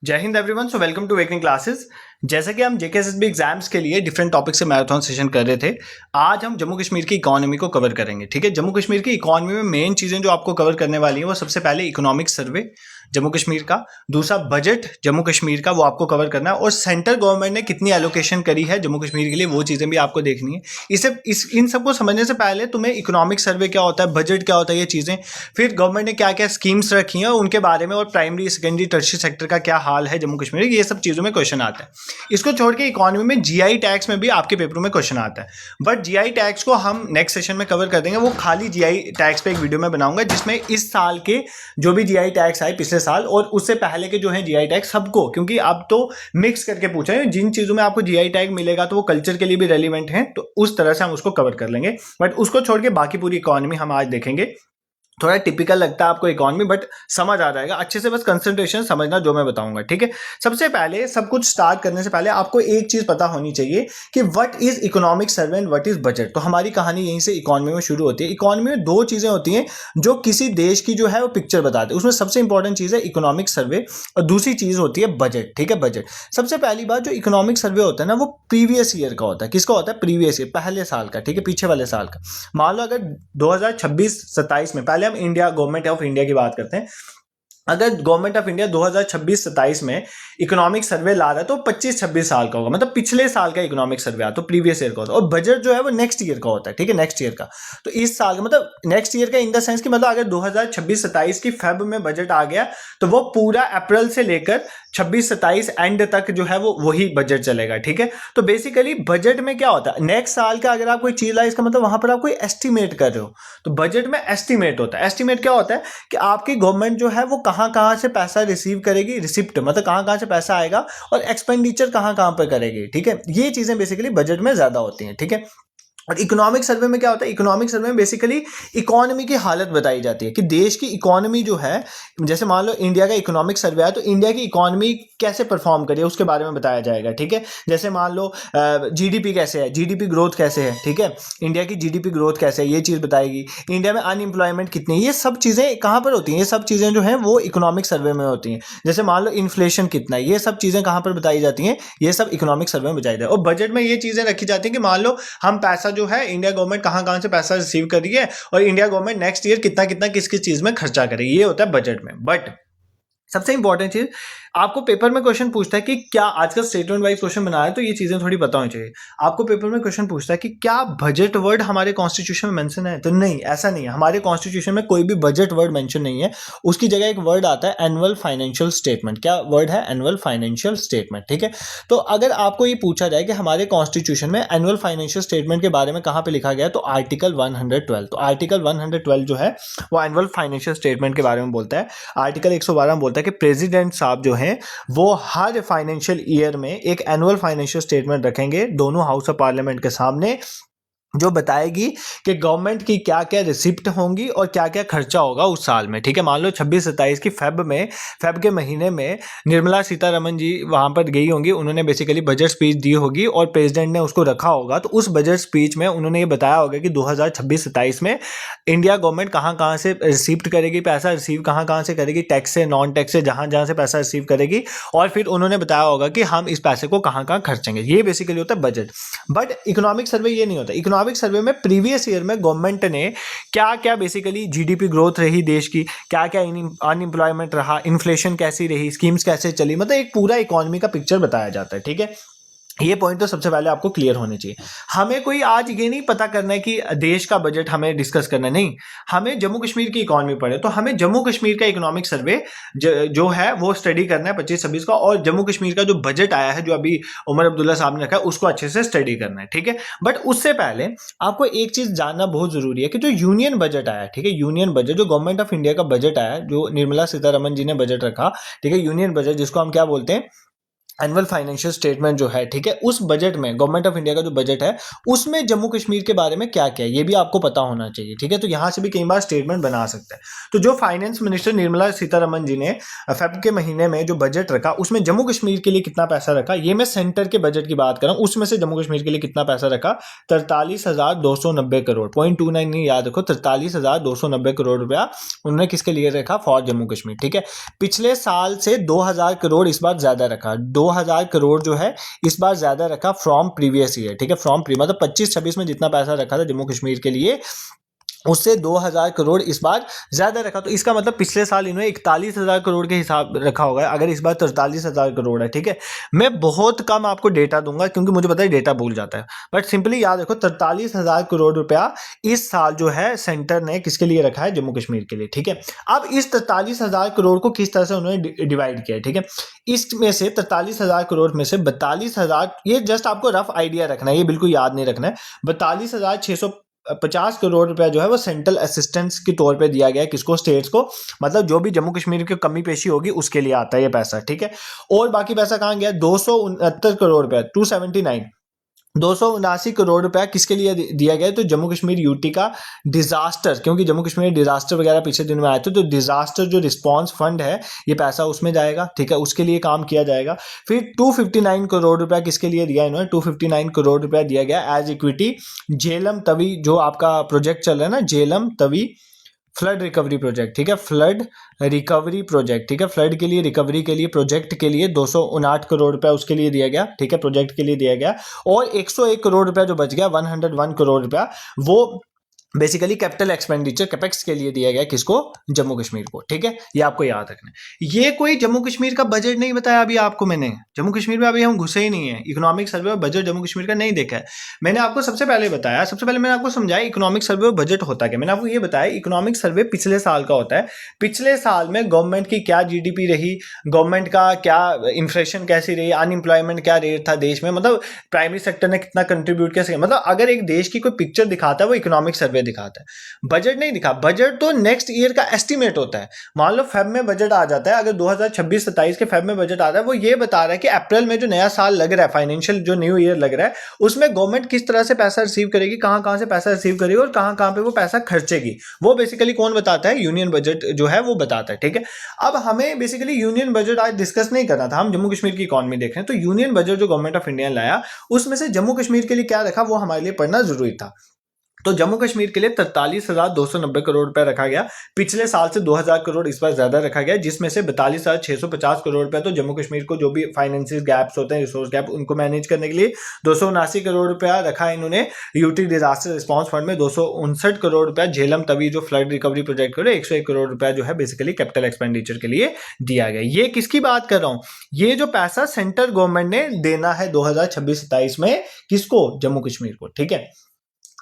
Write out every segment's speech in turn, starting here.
जय हिंद everyone. So welcome to wakening classes. जैसे कि हम जेकेएसएसबी एग्जाम्स के लिए डिफरेंट टॉपिक से मैराथन सेशन कर रहे थे, आज हम जम्मू कश्मीर की इकोनॉमी को कवर करेंगे। ठीक है, जम्मू कश्मीर की इकोनॉमी में मेन चीजें जो आपको कवर करने वाली हैं वो सबसे पहले इकोनॉमिक सर्वे जम्मू कश्मीर का, दूसरा बजट जम्मू कश्मीर का वो आपको कवर करना है, और सेंट्रल गवर्नमेंट ने कितनी एलोकेशन करी है जम्मू कश्मीर के लिए वो चीजें भी आपको देखनी है। इन सबको समझने से पहले तुम्हें इकोनॉमिक सर्वे क्या होता है, बजट क्या होता है, ये चीजें, फिर गवर्नमेंट ने क्या क्या स्कीम्स रखी हैं उनके बारे में, और प्राइमरी सेकेंडरी टर्शियरी सेक्टर का क्या हाल है जम्मू कश्मीर, ये सब चीज़ों में क्वेश्चन आता है। इसको छोड़ के इकोनॉमी में जीआई टैक्स में भी आपके पेपरों में क्वेश्चन आता है, बट जीआई टैक्स को हम नेक्स्ट सेशन में कवर कर देंगे। वो खाली जीआई टैक्स पे एक वीडियो में बनाऊंगा जिसमें इस साल के जो भी जीआई टैक्स आए पिछले साल और उससे पहले के जो है जीआई टैक्स सबको, क्योंकि अब तो मिक्स करके पूछा है, जिन चीज़ों में आपको जीआई टैग मिलेगा तो वो कल्चर के लिए भी रेलिवेंट है, तो उस तरह से हम उसको कवर कर लेंगे। बट उसको छोड़ के बाकी पूरी इकोनॉमी हम आज देखेंगे। थोड़ा टिपिकल लगता है आपको इकोनॉमी, बट समझ आ जाएगा अच्छे से, बस कंसंट्रेशन समझना जो मैं बताऊंगा। ठीक है, सबसे पहले सब कुछ स्टार्ट करने से पहले आपको एक चीज पता होनी चाहिए कि what is economic survey and what is budget. तो हमारी कहानी यहीं से इकोनॉमी में शुरू होती है। इकोनॉमी में दो चीजें होती हैं जो किसी देश की जो है वो पिक्चर बताते हैं, उसमें सबसे इंपॉर्टेंट चीज है इकोनॉमिक सर्वे और दूसरी चीज होती है बजट। ठीक है, बजट सबसे पहली बात, जो इकोनॉमिक सर्वे होता है ना वो प्रीवियस ईयर का होता है। किसका होता है? प्रीवियस ईयर, पहले साल का। ठीक है, पीछे वाले साल का। मान लो अगर 2026-27 में, पहले हम इंडिया गवर्नमेंट ऑफ इंडिया की बात करते हैं, अगर गवर्नमेंट ऑफ इंडिया 2026-27 में इकोनॉमिक सर्वे ला रहा है तो 25-26 साल का होगा, मतलब पिछले साल का इकोनॉमिक सर्वे आता तो प्रीवियस ईयर का होता है। और बजट जो है वो नेक्स्ट ईयर का होता है। ठीक है, नेक्स्ट ईयर का, तो इस साल का मतलब नेक्स्ट ईयर का इन द सेंस कि मतलब अगर 2026-27 की फेब में बजट आ गया तो वो पूरा अप्रैल से लेकर 26-27 एंड तक जो है वो वही बजट चलेगा। ठीक है, तो बेसिकली बजट में क्या होता है, नेक्स्ट साल का अगर आप कोई चीज लाए इसका मतलब वहां पर आप कोई एस्टिमेट कर रहे हो, तो बजट में एस्टिमेट होता है। एस्टिमेट क्या होता है कि आपकी गवर्नमेंट जो है वो कहां कहां से पैसा रिसीव करेगी, रिसिप्ट मतलब कहां कहां से पैसा आएगा, और एक्सपेंडिचर कहां कहां पर करेगी। ठीक है, ये चीजें बेसिकली बजट में ज्यादा होती हैं। ठीक है, और इकोनॉमिक सर्वे में क्या होता है, इकोनॉमिक सर्वे में बेसिकली इकोनॉमी की हालत बताई जाती है कि देश की इकोनॉमी जो है, जैसे मान लो इंडिया का इकोनॉमिक सर्वे है तो इंडिया की इकोनॉमी कैसे परफॉर्म करी है उसके बारे में बताया जाएगा। ठीक है, जैसे मान लो जीडीपी कैसे है, जीडीपी ग्रोथ कैसे है। ठीक है, इंडिया की जीडीपी ग्रोथ कैसे है ये चीज़ बताएगी। इंडिया में अनएम्प्लॉयमेंट कितनी है, ये सब चीज़ें कहाँ पर होती हैं, ये सब चीज़ें जो हैं वो इकोनॉमिक सर्वे में होती हैं। जैसे मान लो इन्फ्लेशन कितना है, ये सब चीज़ें कहाँ पर बताई जाती हैं, ये सब इकोनॉमिक सर्वे में बताई जाती है। और बजट में ये चीज़ें रखी जाती हैं कि मान लो हम पैसा जो है, इंडिया गवर्नमेंट कहां कहां से पैसा रिसीव कर रही है और इंडिया गवर्नमेंट नेक्स्ट ईयर कितना कितना किस किस चीज में खर्चा करेगी, ये होता है बजट में। बट सबसे इंपॉर्टेंट चीज आपको पेपर में क्वेश्चन पूछता है कि क्या, आजकल स्टेटमेंट वाइज क्वेश्चन बनाया है तो ये चीजें थोड़ी पता होनी चाहिए। आपको पेपर में क्वेश्चन पूछता है कि क्या बजट वर्ड हमारे कॉन्स्टिट्यूशन में मेंशन है, तो नहीं, ऐसा नहीं है। हमारे कॉन्स्टिट्यूशन में कोई भी बजट वर्ड मेंशन नहीं है। उसकी जगह एक वर्ड आता है एनुअल फाइनेंशियल स्टेटमेंट। क्या वर्ड है? Annual financial statement. ठीक है, तो अगर आपको ये पूछा जाए कि हमारे कॉन्स्टिट्यूशन में एनुअल फाइनेंशियल स्टेटमेंट के बारे में कहाँ पे लिखा गया है, तो आर्टिकल 112। तो आर्टिकल 112 जो है वो एनुअल फाइनेंशियल स्टेटमेंट के बारे में बोलता है। आर्टिकल 112 में बोलता है कि प्रेसिडेंट साहब जो हैं वो हर फाइनेंशियल ईयर में एक एनुअल फाइनेंशियल स्टेटमेंट रखेंगे दोनों हाउस ऑफ पार्लियामेंट के सामने, जो बताएगी कि गवर्नमेंट की क्या क्या रिसिप्ट होंगी और क्या क्या खर्चा होगा उस साल में। ठीक है, मान लो 26-27 की फेब के महीने में निर्मला सीतारमण जी वहाँ पर गई होंगी, उन्होंने बेसिकली बजट स्पीच दी होगी और प्रेसिडेंट ने उसको रखा होगा, तो उस बजट स्पीच में उन्होंने ये बताया होगा कि 2026-27 में इंडिया गवर्नमेंट कहाँ कहाँ से रिसिप्ट करेगी, पैसा रिसीव कहाँ कहाँ से करेगी, टैक्स से, नॉन टैक्स से, जहाँ जहाँ से पैसा रिसीव करेगी, और फिर उन्होंने बताया होगा कि हम इस पैसे को कहाँ कहाँ खर्चेंगे। ये बेसिकली होता है बजट। बट इकोनॉमिक सर्वे ये नहीं होता। इकोनॉमिक सर्वे में प्रीवियस ईयर में गवर्नमेंट ने क्या क्या बेसिकली जीडीपी ग्रोथ रही देश की, क्या क्या अनएम्प्लॉयमेंट रहा, इन्फ्लेशन कैसी रही, स्कीम्स कैसे चली, मतलब एक पूरा इकोनॉमी का पिक्चर बताया जाता है। ठीक है, ये पॉइंट तो सबसे पहले आपको क्लियर होने चाहिए। हमें कोई आज ये नहीं पता करना है कि देश का बजट हमें डिस्कस करना है, नहीं, हमें जम्मू कश्मीर की इकोनॉमी पढ़े तो हमें जम्मू कश्मीर का इकोनॉमिक सर्वे जो है वो स्टडी करना है 25-26 का, और जम्मू कश्मीर का जो बजट आया है जो अभी उमर अब्दुल्ला साहब ने रखा है उसको अच्छे से स्टडी करना है। ठीक है, बट उससे पहले आपको एक चीज जानना बहुत जरूरी है कि जो यूनियन बजट आया, ठीक है, यूनियन बजट जो गवर्नमेंट ऑफ इंडिया का बजट आया, जो निर्मला सीतारमण जी ने बजट रखा, ठीक है, यूनियन बजट जिसको हम क्या बोलते हैं, एनुअल फाइनेंशियल स्टेटमेंट जो है, ठीक है, उस बजट में गवर्नमेंट ऑफ इंडिया का जो बजट है उसमें जम्मू कश्मीर के बारे में क्या क्या है ये भी आपको पता होना चाहिए, ठीक है। तो यहाँ से भी कई बार स्टेटमेंट बना सकते हैं। तो जो फाइनेंस मिनिस्टर निर्मला सीतारमन जी ने फेब के महीने में जो बजट रखा उसमें जम्मू कश्मीर के लिए कितना पैसा रखा, ये मैं सेंटर के बजट की बात कर रहा हूँ, उसमें से जम्मू कश्मीर के लिए कितना पैसा रखा, 43,290 करोड़, 0.29 नहीं याद रखो, 43,290 करोड़ रुपया उन्होंने किसके लिए रखा, फॉर जम्मू कश्मीर, ठीक है। पिछले साल से 2,000 करोड़ इस बार ज्यादा रखा, 2,000 करोड़ जो है इस बार ज्यादा रखा फ्रॉम प्रीवियस ईयर, ठीक है, फ्रॉम मतलब 25-26 में जितना पैसा रखा था जम्मू कश्मीर के लिए उससे 2,000 करोड़ इस बार ज्यादा रखा। तो इसका मतलब पिछले साल इन्होंने 41,000 करोड़ के हिसाब रखा होगा, अगर इस बार 43,000 करोड़ है, ठीक है। मैं बहुत कम आपको डेटा दूंगा क्योंकि मुझे पता है डेटा भूल जाता है, बट सिंपली याद रखो 43,000 करोड़ रुपया इस साल जो है सेंटर ने किसके लिए रखा है, जम्मू कश्मीर के लिए, ठीक है। अब इस 43,000 करोड़ को किस तरह से उन्होंने डिवाइड किया है, ठीक है। इसमें से 43,000 करोड़ में से 42,000, ये जस्ट आपको रफ आइडिया रखना है, ये बिल्कुल याद नहीं रखना है, 42,650 करोड़ रुपया जो है वो सेंट्रल असिस्टेंस के तौर पे दिया गया है, किसको, स्टेट्स को, मतलब जो भी जम्मू कश्मीर की कमी पेशी होगी उसके लिए आता है ये पैसा, ठीक है। और बाकी पैसा कहाँ गया, 269 करोड़ रुपया, 279 करोड़ रुपया किसके लिए दिया गया है, तो जम्मू कश्मीर यूटी का डिजास्टर, क्योंकि जम्मू कश्मीर डिजास्टर वगैरह पिछले दिन में आए थे, तो डिजास्टर जो रिस्पांस फंड है ये पैसा उसमें जाएगा, ठीक है, उसके लिए काम किया जाएगा। फिर 259 करोड़ रुपया किसके लिए दिया इन्होंने, 259 करोड़ रुपया दिया गया एज इक्विटी झेलम तवी, जो आपका प्रोजेक्ट चल रहा है ना, Jhelum Tawi flood recovery project, ठीक है, फ्लड रिकवरी प्रोजेक्ट, ठीक है, फ्लड के लिए, रिकवरी के लिए, प्रोजेक्ट के लिए 259 करोड़ रुपया उसके लिए दिया गया, ठीक है, प्रोजेक्ट के लिए दिया गया। और 101 करोड़ रुपया जो बच गया, 101 करोड़ रुपया वो बेसिकली कैपिटल एक्सपेंडिचर कैपेक्स के लिए दिया गया, किसको, जम्मू कश्मीर को, ठीक है, ये आपको याद रखना है। ये कोई जम्मू कश्मीर का बजट नहीं बताया अभी आपको मैंने, जम्मू कश्मीर में अभी हम घुसे ही नहीं है, इकोनॉमिक सर्वे और बजट जम्मू कश्मीर का नहीं देखा है। मैंने आपको सबसे पहले बताया, सबसे पहले मैंने आपको समझाया इकोनॉमिक सर्वे और बजट होता क्या, मैंने आपको ये बताया इकोनॉमिक सर्वे पिछले साल का होता है, पिछले साल में गवर्नमेंट की क्या जीडीपी रही, गवर्नमेंट का क्या इन्फ्लेशन कैसी रही, अनएम्प्लॉयमेंट क्या रेट था देश में, मतलब प्राइमरी सेक्टर ने कितना कंट्रीब्यूट कैसे, मतलब अगर एक देश की कोई पिक्चर दिखाता है वो इकोनॉमिक सर्वे दिखाता है। बजट नहीं दिखा, बजट तो नेक्स्ट ईयर का एस्टिमेट होता है। मान लो फेब में बजट आ जाता है, अगर 2026-27 के फेब में बजट आता है, वो ये बता रहा है कि अप्रैल में जो नया साल लग रहा है, फाइनेंशियल जो न्यू ईयर लग रहा है, उसमें गवर्नमेंट किस तरह से पैसा रिसीव करेगी, कहां कहां से पैसा रिसीव करेगी और कहां कहां पे वो पैसा खर्चेगी, वो बेसिकली कौन बताता है, यूनियन बजट जो है वो बताता है, ठीक है। अब हमें बेसिकली यूनियन बजट आज डिस्कस नहीं करना था, हम जम्मू कश्मीर की इकोनॉमी देख रहे हैं, तो यूनियन बजट जो गवर्नमेंट ऑफ इंडिया लाया उसमें से जम्मू कश्मीर के लिए क्या रखा वो हमारे लिए पढ़ना जरूरी था। तो जम्मू कश्मीर के लिए 43,290 करोड़ रुपया रखा गया, पिछले साल से 2,000 करोड़ इस बार ज्यादा रखा गया, जिसमें से 42,650 करोड़ रुपया तो जम्मू कश्मीर को जो भी फाइनेंशियल गैप्स होते हैं, रिसोर्स गैप, उनको मैनेज करने के लिए 279 करोड़ रुपया रखा है इन्होंने यूटी डिजास्टर रिस्पांस फंड में, 259 करोड़ रुपया झेलम तवी जो फ्लड रिकवरी प्रोजेक्ट करे, 101 करोड़ रुपया जो है बेसिकली कैपिटल एक्सपेंडिचर के लिए दिया गया। ये किसकी बात कर रहा हूं, ये जो पैसा सेंट्रल गवर्नमेंट ने देना है 2026-27 में, किसको, जम्मू कश्मीर को, ठीक है।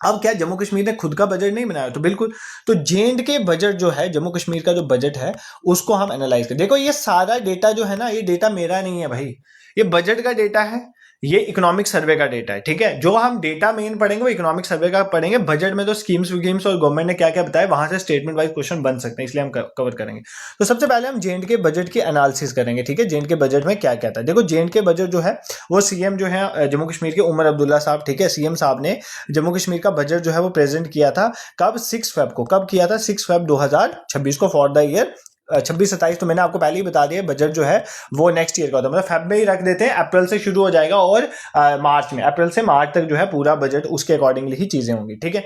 अब क्या जम्मू कश्मीर ने खुद का बजट नहीं बनाया, तो बिल्कुल, तो जेएंड के बजट जो है, जम्मू कश्मीर का जो बजट है उसको हम एनालाइज करें। देखो ये सारा डेटा जो है ना, ये डेटा मेरा नहीं है भाई, ये बजट का डेटा है, ये इकोनॉमिक सर्वे का डेटा है, ठीक है। जो हम डेटा मेन पढ़ेंगे वो इकोनॉमिक सर्वे का पढ़ेंगे, बजट में तो स्कीम्स विकीम्स और गवर्नमेंट ने क्या क्या बताया वहां से स्टेटमेंट वाइज क्वेश्चन बन सकते हैं, इसलिए हम कवर करेंगे। तो सबसे पहले हम जेएंड के बजट की एनालिसिस करेंगे, ठीक है, जेएंड के बजट में क्या क्या था। देखो जेएंड के बजट जो है वो सीएम जो है जम्मू कश्मीर के उमर अब्दुल्ला साहब, ठीक है, सीएम साहब ने जम्मू कश्मीर का बजट जो है वो प्रेजेंट किया था, कब, 6 फेब को, कब किया था, 6 फेब 2026 को, फॉर द ईयर 26-27। तो मैंने आपको पहले ही बता दिया बजट जो है वो नेक्स्ट ईयर का होता है, मतलब फेब में ही रख देते हैं, अप्रैल से शुरू हो जाएगा और मार्च में, अप्रैल से मार्च तक जो है पूरा बजट उसके अकॉर्डिंगली ही चीजें होंगी, ठीक है।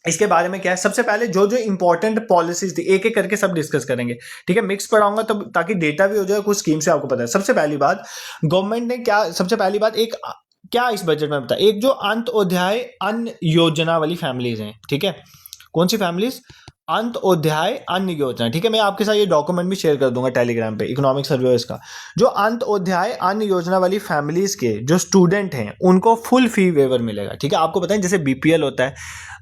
इसके बारे में क्या है, सबसे पहले जो जो इंपॉर्टेंट पॉलिसीज थी एक एक करके सब डिस्कस करेंगे, ठीक है, मिक्स पढ़ाऊंगा तो ताकि डेटा भी हो जाए, कुछ स्कीम से आपको पता है। सबसे पहली बात गवर्नमेंट ने क्या, सबसे पहली बात एक क्या इस बजट में बताया, एक जो अंत्योदय अन्न योजना वाली फैमिलीज हैं, ठीक है, कौन सी फैमिलीज, अंत्योदय अन्न योजना, ठीक है, मैं आपके साथ ये डॉक्यूमेंट भी शेयर कर दूंगा टेलीग्राम पे, इकोनॉमिक सर्वे इसका, जो अंत्योदय अन्न योजना वाली फैमिलीज के जो स्टूडेंट हैं उनको फुल फी वेवर मिलेगा, ठीक है। आपको पता है जैसे बीपीएल होता है,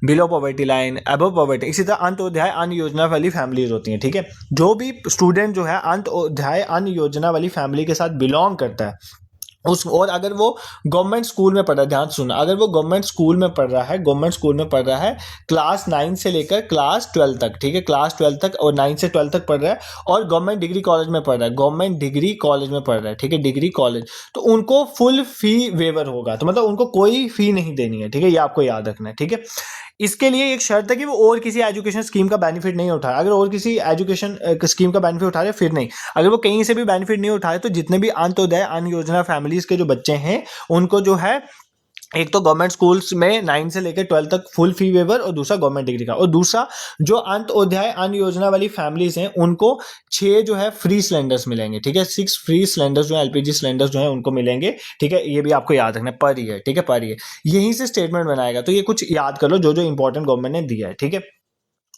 below poverty line, above poverty, इसी तरह अंत्योदय अन्न योजना वाली फैमिलीज होती हैं, ठीक है। जो भी स्टूडेंट जो है अंत्योदय अन्न योजना वाली फैमिली के साथ बिलोंग करता है और अगर वो गवर्नमेंट स्कूल में पढ़ रहा है, ध्यान सुनना, अगर वो गवर्नमेंट स्कूल में पढ़ रहा है, गवर्नमेंट स्कूल में पढ़ रहा है क्लास 9 से लेकर क्लास 12 तक, ठीक है, क्लास 12 तक और 9 से 12 तक पढ़ रहा है, और गवर्नमेंट डिग्री कॉलेज में पढ़ रहा है, गवर्नमेंट डिग्री कॉलेज में पढ़ रहा है, ठीक है, डिग्री कॉलेज, तो उनको फुल फी वेवर होगा, तो मतलब उनको कोई फी नहीं देनी है, ठीक है, ये आपको याद रखना है, ठीक है। इसके लिए एक शर्त है कि वो और किसी एजुकेशन स्कीम का बेनिफिट नहीं उठाए, अगर और किसी एजुकेशन स्कीम का बेनिफिट उठा रहे फिर नहीं, अगर वो कहीं से भी बेनिफिट नहीं उठाए तो जितने भी अंत्योदय अन्न योजना फैमिलीज के जो बच्चे हैं उनको जो है एक तो गवर्नमेंट स्कूल्स में 9 से लेकर 12 तक फुल फी वेवर, और दूसरा गवर्नमेंट डिग्री का, और दूसरा जो अंत्योदय अन्न योजना वाली फैमिलीज हैं उनको 6 जो है फ्री सिलेंडर्स मिलेंगे, ठीक है, 6 फ्री सिलेंडर्स जो है एलपीजी सिलेंडर्स जो है उनको मिलेंगे, ठीक है, ये भी आपको याद रखना है पर ईयर, ठीक है, पर ईयर यहीं से स्टेटमेंट बनाएगा, तो ये कुछ याद कर लो जो जो इंपॉर्टेंट गवर्नमेंट ने दिया है, ठीक है।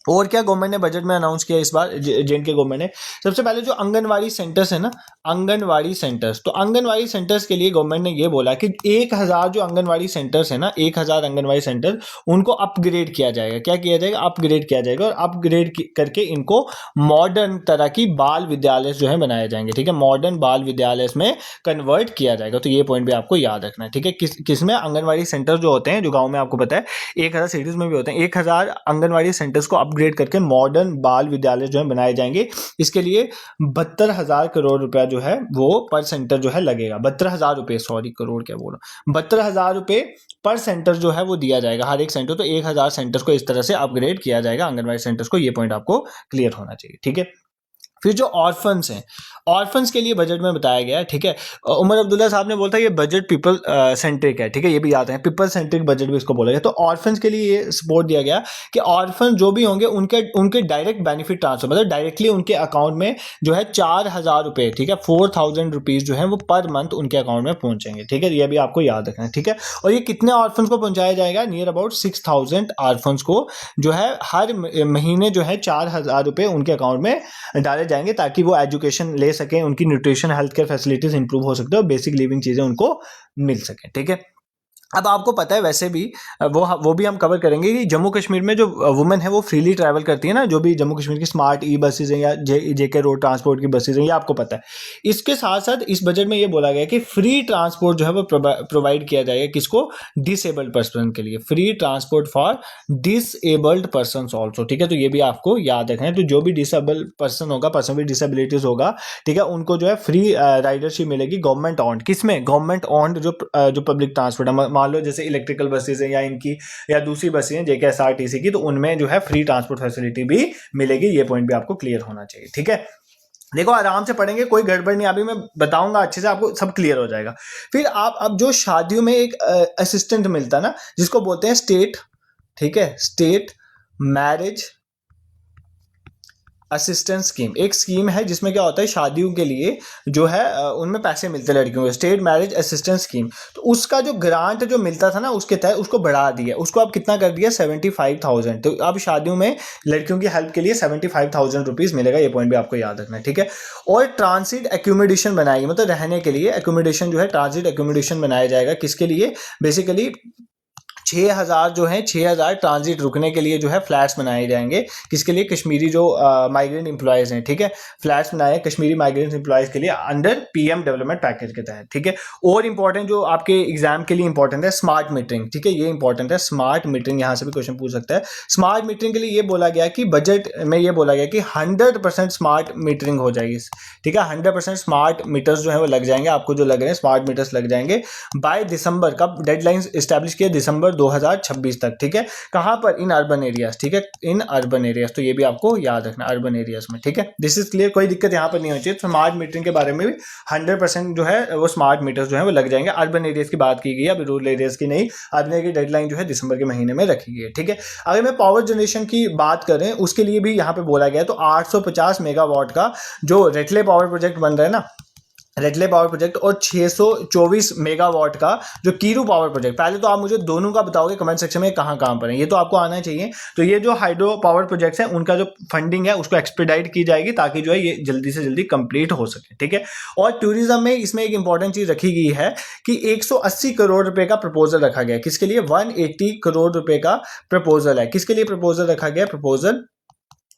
और क्या गवर्नमेंट ने बजट में अनाउंस किया इस बार जेएनके गवर्नमेंट ने, सबसे पहले जो आंगनवाड़ी सेंटर्स है ना, आंगनवाड़ी सेंटर्स, तो आंगनवाड़ी सेंटर्स के लिए गवर्नमेंट ने ये बोला कि 1000 जो आंगनवाड़ी सेंटर्स है ना, 1000 आंगनवाड़ी सेंटर उनको अपग्रेड किया जाएगा, क्या किया जाएगा, अपग्रेड किया जाएगा, और अपग्रेड करके इनको मॉडर्न तरह की बाल विद्यालय जो है बनाए जाएंगे, ठीक है, मॉडर्न बाल विद्यालय में कन्वर्ट किया जाएगा, तो ये पॉइंट भी आपको याद रखना है, ठीक है। किसमें आंगनवाड़ी सेंटर जो होते हैं जो गाँव में आपको पता है 1000 सिटीज में भी होते हैं, 1000 आंगनवाड़ी सेंटर्स को अपग्रेड करके मॉडर्न बाल विद्यालय जो है बनाए जाएंगे, इसके लिए 72,000 करोड़ रुपया जो है वो पर सेंटर जो है लगेगा, 72,000 रुपये, सॉरी करोड़ क्या बोला, 72,000 रुपये पर सेंटर जो है वो दिया जाएगा हर एक सेंटर, तो 1000 सेंटर्स को इस तरह से अपग्रेड किया जाएगा आंगनवाड़ी सेंटर्स को, ये पॉइंट आपको क्लियर होना चाहिए, ठीक है। फिर जो ऑर्फन्स हैं, ऑर्फन्स के लिए बजट में बताया गया है, ठीक है, उमर अब्दुल्ला साहब ने बोलता है ये बजट पीपल सेंट्रिक है, ठीक है, ये भी याद है, पीपल सेंट्रिक बजट भी इसको बोला गया, तो ऑर्फन्स के लिए ये सपोर्ट दिया गया कि ऑर्फन जो भी होंगे उनके उनके डायरेक्ट बेनिफिट ट्रांसफर, मतलब डायरेक्टली उनके अकाउंट में जो है 4000 रुपये, ठीक है, 4000 रुपीज़ जो है वो पर मंथ उनके अकाउंट में पहुंचेंगे, ठीक है, ये भी आपको याद रखना है, ठीक है। और ये कितने ऑर्फन्स को पहुंचाया जाएगा, नियर अबाउट 6000 ऑर्फन्स को जो है हर महीने जो है 4000 रुपये उनके अकाउंट में डाले जाएंगे, ताकि वो एजुकेशन ले सकें, उनकी nutrition health care facilities improve हो सकते हैं और बेसिक लिविंग चीज़ें उनको मिल सकें, ठीक है। अब आपको पता है वैसे भी वो भी हम कवर करेंगे कि जम्मू कश्मीर में जो वुमेन है वो फ्रीली ट्रैवल करती है ना, जो भी जम्मू कश्मीर की स्मार्ट ई बसेज हैं या जेके रोड ट्रांसपोर्ट की बसेज हैं, ये आपको पता है। इसके साथ साथ इस बजट में ये बोला गया कि फ्री ट्रांसपोर्ट जो है वो प्रोवाइड किया जाएगा, किसको, डिसेबल्ड पर्सन के लिए, free transport for disabled person also, ठीक है, तो ये भी आपको याद रखना है, तो जो भी डिसेबल्ड पर्सन होगा, पर्सन विद डिसेबिलिटीज होगा, ठीक है, उनको जो है फ्री राइडरशिप मिलेगी गवर्नमेंट ऑन्ड, किसमें, गवर्नमेंट ऑन्ड जो पब्लिक ट्रांसपोर्ट है, मान लो जैसे इलेक्ट्रिकल बसेज हैं या इनकी या दूसरी बसें हैं जेकेएसआरटीसी की, तो उनमें जो है फ्री ट्रांसपोर्ट फैसिलिटी भी मिलेगी, ये पॉइंट भी आपको क्लियर होना चाहिए, ठीक है। देखो आराम से पढ़ेंगे, कोई गड़बड़ नहीं, अभी मैं बताऊंगा अच्छे से, आपको सब क्लियर हो जाएगा। फिर आप अब जो शादियों में एक असिस्टेंट मिलता है ना, जिसको बोलते हैं स्टेट, ठीक है, स्टेट मैरिज असिस्टेंस स्कीम, एक स्कीम है जिसमें क्या होता है शादियों के लिए जो है उनमें पैसे मिलते हैं लड़कियों को, स्टेट मैरिज असिस्टेंस स्कीम, तो उसका जो ग्रांट जो मिलता था ना उसके तहत उसको बढ़ा दिया, उसको अब कितना कर दिया, 75,000, तो अब शादियों में लड़कियों की हेल्प के लिए 75,000 रुपीज़ मिलेगा, ये पॉइंट भी आपको याद रखना है, ठीक है। और ट्रांसिट एकोमोडेशन बनाएगी, मतलब रहने के लिए एकोमोडेशन जो है ट्रांसिट एकोमोडेशन बनाया जाएगा, किसके लिए, बेसिकली 6000 जो है 6000 ट्रांजिट रुकने के लिए जो है फ्लैट्स बनाए जाएंगे, किसके लिए, कश्मीरी जो माइग्रेंट एम्प्लॉयज़ हैं, ठीक है, फ्लैट्स बनाए कश्मीरी माइग्रेंट एम्प्लॉयज़ के लिए अंडर पीएम डेवलपमेंट पैकेज के तहत, ठीक है। और इंपॉर्टेंट जो आपके एग्जाम के लिए इंपॉर्टेंट है स्मार्ट मीटरिंग, ठीक है, ये इंपॉर्टेंट है स्मार्ट मीटरिंग, यहाँ से भी क्वेश्चन पूछ सकता है। स्मार्ट मीटरिंग के लिए ये बोला गया कि बजट में ये बोला गया कि 100% स्मार्ट मीटरिंग हो जाएगी, ठीक है, 100% स्मार्ट मीटर्स जो है वो लग जाएंगे, आपको जो लग रहे हैं स्मार्ट मीटर्स लग जाएंगे बाय दिसंबर, कब डेडलाइन इस्टेब्लिश किया, दिसंबर 2026 तक, ठीक है, कहां पर, इन अर्बन एरियाज, ठीक है, इन अर्बन एरियाज, तो ये भी आपको याद रखना अर्बन एरियाज में, ठीक है, दिस इज क्लियर, कोई दिक्कत यहां पर नहीं होनी चाहिए। स्मार्ट मीटरिंग के बारे में भी 100% जो है वो स्मार्ट मीटर्स जो है वो लग जाएंगे, अर्बन एरियाज की बात की गई है, अभी रूरल एरियाज की नहीं, अर्बन एरिया की डेडलाइन जो है दिसंबर के महीने में रखी गई है, ठीक है। अगर मैं पावर जनरेशन की बात करें उसके लिए भी यहाँ पे बोला गया है, तो 850 मेगावाट का जो रेटले पावर प्रोजेक्ट बन रहा है ना, रेटले पावर प्रोजेक्ट, और 624 मेगावाट का जो कीरू पावर प्रोजेक्ट, पहले तो आप मुझे दोनों का बताओगे कमेंट सेक्शन में कहाँ पर है, ये तो आपको आना चाहिए। तो ये जो हाइड्रो पावर प्रोजेक्ट्स हैं उनका जो फंडिंग है उसको एक्सपेडाइट की जाएगी ताकि जो है ये जल्दी से जल्दी कंप्लीट हो सके, ठीक है। और टूरिज्म में इसमें एक इंपॉर्टेंट चीज रखी गई है कि 180 करोड़ रुपए का प्रपोजल रखा गया है, किसके लिए, 180 करोड़ रुपए का प्रपोजल है, किसके लिए प्रपोजल रखा गया, प्रपोजल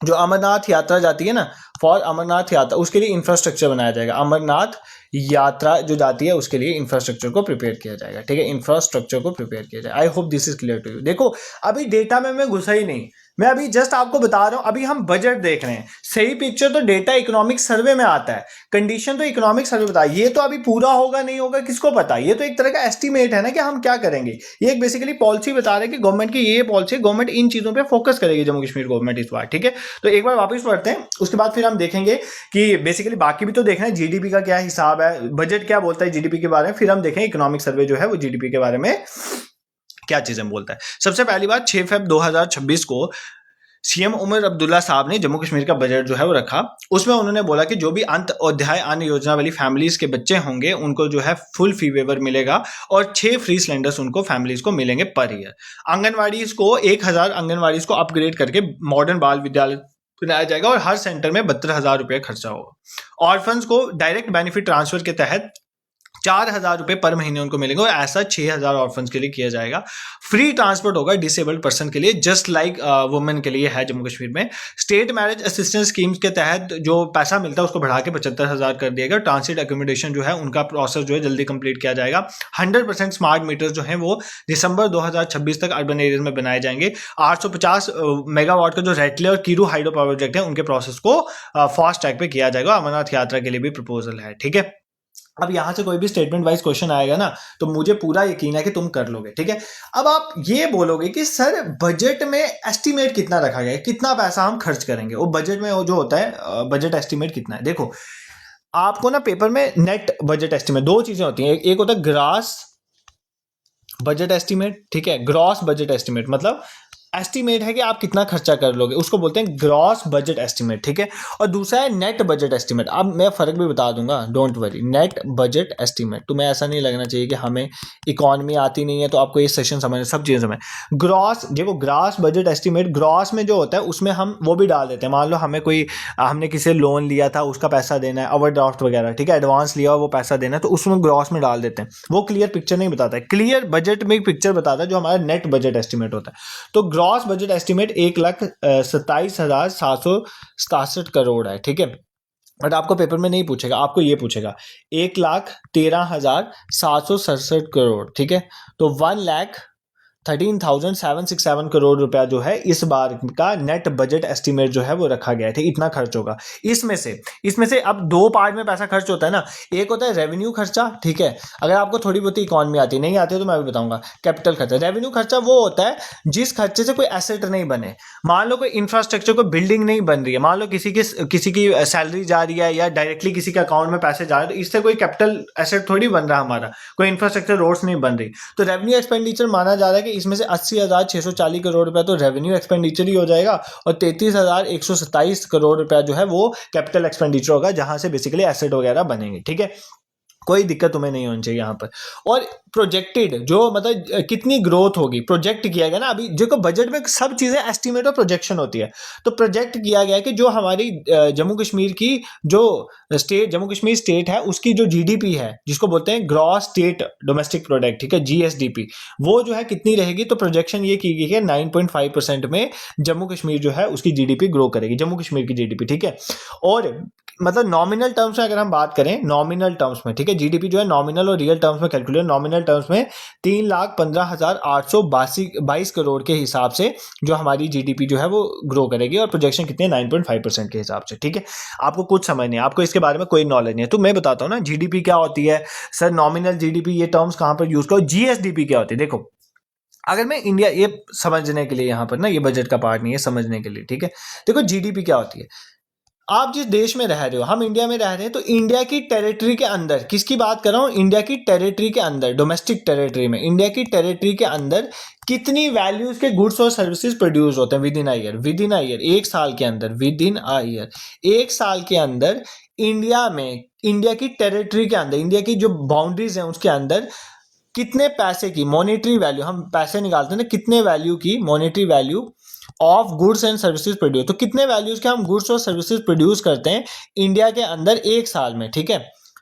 जो अमरनाथ यात्रा जाती है ना, फॉर अमरनाथ यात्रा, उसके लिए इंफ्रास्ट्रक्चर बनाया जाएगा। अमरनाथ यात्रा जो जाती है उसके लिए इंफ्रास्ट्रक्चर को प्रिपेयर किया जाएगा, ठीक है, इंफ्रास्ट्रक्चर को प्रिपेयर किया जाएगा। I hope this is clear to you. देखो अभी डेटा में मैं घुसा ही नहीं, मैं अभी जस्ट आपको बता रहा हूं, अभी हम बजट देख रहे हैं। सही पिक्चर तो डेटा इकोनॉमिक सर्वे में आता है, कंडीशन तो इकोनॉमिक सर्वे बता, ये तो अभी पूरा होगा नहीं होगा किसको पता, ये तो एक तरह का एस्टिमेट है ना कि हम क्या करेंगे। ये एक बेसिकली पॉलिसी बता रहे हैं कि गवर्नमेंट की ये पॉलिसी, गवर्नमेंट इन चीजों पे फोकस करेगी, जम्मू कश्मीर गवर्नमेंट इस बार, ठीक है। तो एक बार वापस पढ़ते हैं, उसके बाद फिर हम देखेंगे कि बेसिकली बाकी भी तो देखना है, जीडीपी का क्या हिसाब है, बजट क्या बोलता है जीडीपी के बारे में, फिर हम देखें इकोनॉमिक सर्वे जो है वो जीडीपी के बारे में क्या चीजें बोलता है। सबसे पहली बात, 6 फरवरी 2026 को सीएम उमर अब्दुल्ला साहब ने जम्मू कश्मीर का बजट जो है वो रखा। उसमें उन्होंने बोला कि जो भी अंत अध्याय अन्न योजना वाली फैमिलीज के बच्चे होंगे उनको जो है फुल फी वेवर मिलेगा और 6 फ्री सिलेंडर्स उनको फैमिलीज को मिलेंगे पर ईयर। आंगनवाड़ी को 1000 आंगनवाड़ी को अपग्रेड करके मॉडर्न बाल विद्यालय बनाया जाएगा और हर सेंटर में 72,000 रुपये खर्चा होगा। ऑर्फन्स को डायरेक्ट बेनिफिट ट्रांसफर के तहत 4,000 रुपए पर महीने उनको मिलेंगे और ऐसा 6,000 ऑर्फन्स के लिए किया जाएगा। फ्री ट्रांसपोर्ट होगा डिसेबल्ड पर्सन के लिए, जस्ट लाइक वुमेन के लिए है जम्मू कश्मीर में। स्टेट मैरिज असिस्टेंस स्कीम्स के तहत जो पैसा मिलता है उसको बढ़ा के 75,000 कर दिया गया। ट्रांसिट एकोमोडेशन जो है उनका प्रोसेस जो है जल्दी कंप्लीट किया जाएगा। 100% स्मार्ट मीटर्स जो है वो दिसंबर 2026 तक अर्बन एरियाज में बनाए जाएंगे। 850 मेगावाट का जो रेटले और कीरू हाइड्रो पावर प्रोजेक्ट है उनके प्रोसेस को फास्ट ट्रैक पे किया जाएगा। अमरनाथ यात्रा के लिए भी प्रपोजल है, ठीक है। अब यहां से कोई भी स्टेटमेंट वाइज क्वेश्चन आएगा ना तो मुझे पूरा यकीन है कि तुम कर लोगे, ठीक है। अब आप ये बोलोगे कि सर बजट में एस्टिमेट कितना रखा गया है, कितना पैसा हम खर्च करेंगे, वो बजट में वो जो होता है बजट एस्टिमेट कितना है। देखो आपको ना पेपर में नेट बजट एस्टिमेट, दो चीजें होती हैं, एक होता है ग्रॉस बजट एस्टिमेट, ठीक है। ग्रॉस बजट एस्टिमेट मतलब एस्टिमेट है कि आप कितना खर्चा कर लोगे, उसको बोलते हैं ग्रॉस बजट एस्टिमेट, ठीक है। और दूसरा है नेट बजट एस्टिमेट। अब मैं फर्क भी बता दूंगा, don't worry. Net budget estimate, तुम्हें ऐसा नहीं लगना चाहिए कि हमें इकोनॉमी आती नहीं है तो आपको ये सेशन समझ, सब चीजें समझ। ग्रॉस, देखो ग्रॉस बजट एस्टिमेट, ग्रॉस में जो होता है उसमें हम वो भी डाल देते हैं। मान लो हमें कोई, हमने किसी से लोन लिया था उसका पैसा देना है, ओवरड्राफ्ट वगैरह, ठीक है, एडवांस लिया और वो पैसा देना है तो उसमें ग्रॉस में डाल देते हैं। वो क्लियर पिक्चर नहीं बताता है, क्लियर बजट में एक पिक्चर बताता है जो हमारा नेट बजट एस्टिमेट होता है। तो ग्रॉस बजट एस्टिमेट 1,27,767 करोड़ है, ठीक है। बट आपको पेपर में नहीं पूछेगा, आपको ये पूछेगा 1,13,767 करोड़, ठीक है। तो 1,13,767 करोड़ रुपया जो है इस बार का नेट बजट एस्टिमेट जो है वो रखा गया है, ठीक, इतना खर्च होगा। इसमें से अब दो पार्ट में पैसा खर्च होता है ना, एक होता है रेवेन्यू खर्चा, ठीक है। अगर आपको थोड़ी बहुत इकोनॉमी आती नहीं आती है तो मैं भी बताऊंगा। कैपिटल खर्चा, रेवेन्यू खर्चा वो होता है जिस खर्चे से कोई एसेट नहीं बने। मान लो कोई इंफ्रास्ट्रक्चर, कोई बिल्डिंग नहीं बन रही है, मान लो किसी की सैलरी जा रही है या डायरेक्टली किसी के अकाउंट में पैसे जा रहे हैं, तो इससे कोई कैपिटल एसेट थोड़ी बन रहा है हमारा, कोई इंफ्रास्ट्रक्चर रोड्स नहीं बन रही। तो रेवेन्यू एक्सपेंडिचर माना जा रहा है कि इसमें से 80,640 करोड़ रुपया तो रेवेन्यू एक्सपेंडिचर ही हो जाएगा और 33,127 करोड़ रुपया जो है वो कैपिटल एक्सपेंडिचर होगा, जहां से बेसिकली एसेट वगैरह बनेंगे, ठीक है। कोई दिक्कत तुम्हें नहीं होनी चाहिए यहाँ पर। और प्रोजेक्टेड जो मतलब कितनी ग्रोथ होगी प्रोजेक्ट किया गया ना, अभी देखो बजट में सब चीजें एस्टिमेट और प्रोजेक्शन होती है। तो प्रोजेक्ट किया गया है कि जो हमारी जम्मू कश्मीर की जो स्टेट, जम्मू कश्मीर स्टेट है उसकी जो जीडीपी है, जिसको बोलते हैं ग्रॉस स्टेट डोमेस्टिक प्रोडक्ट, ठीक है, जीएसडीपी, वो जो है कितनी रहेगी। तो प्रोजेक्शन ये की गई है 9.5% में जम्मू कश्मीर जो है उसकी जीडीपी ग्रो करेगी, जम्मू कश्मीर की जीडीपी, ठीक है। और मतलब नॉमिनल टर्म्स में अगर हम बात करें, नॉमिनल टर्म्स में, ठीक है, जीडीपी जो है नॉमिनल और रियल टर्म्स में कैलकुलेट, नॉमिनल टर्म्स में 3,15,822 करोड़ के हिसाब से जो हमारी जीडीपी जो है वो ग्रो करेगी और प्रोजेक्शन कितने 9.5% के हिसाब से, ठीक है। आपको कुछ समझ नहीं है, आपको इसके बारे में कोई नॉलेज नहीं है तो मैं बताता हूँ ना जीडीपी क्या होती है। सर नॉमिनल जीडीपी ये टर्म्स कहाँ पर यूज करो, जीएसडीपी क्या होती है। देखो अगर मैं इंडिया, ये समझने के लिए यहाँ पर ना, ये बजट का पार्ट नहीं है, समझने के लिए, ठीक है। देखो जीडीपी क्या होती है, आप जिस देश में रह रहे हो, हम इंडिया में रह रहे हैं, तो इंडिया की टेरिटरी के अंदर, किसकी बात कर रहा हूं, इंडिया की टेरिटरी के अंदर, डोमेस्टिक टेरिटरी में, इंडिया की टेरिटरी के अंदर कितनी वैल्यूज के गुड्स और सर्विसेज प्रोड्यूस होते हैं विद इन अ ईयर, एक साल के अंदर, विद इन अ ईयर, एक साल के अंदर इंडिया में, इंडिया की टेरिटरी के अंदर, इंडिया की जो बाउंड्रीज हैं उसके अंदर कितने पैसे की मॉनेटरी वैल्यू, हम पैसे निकालते हैं ना, कितने वैल्यू की monetary value of goods and services produce, तो कितने वैल्यूज के हम गुड्स और सर्विसेज प्रोड्यूस करते हैं इंडिया के अंदर एक साल में, ठीक है।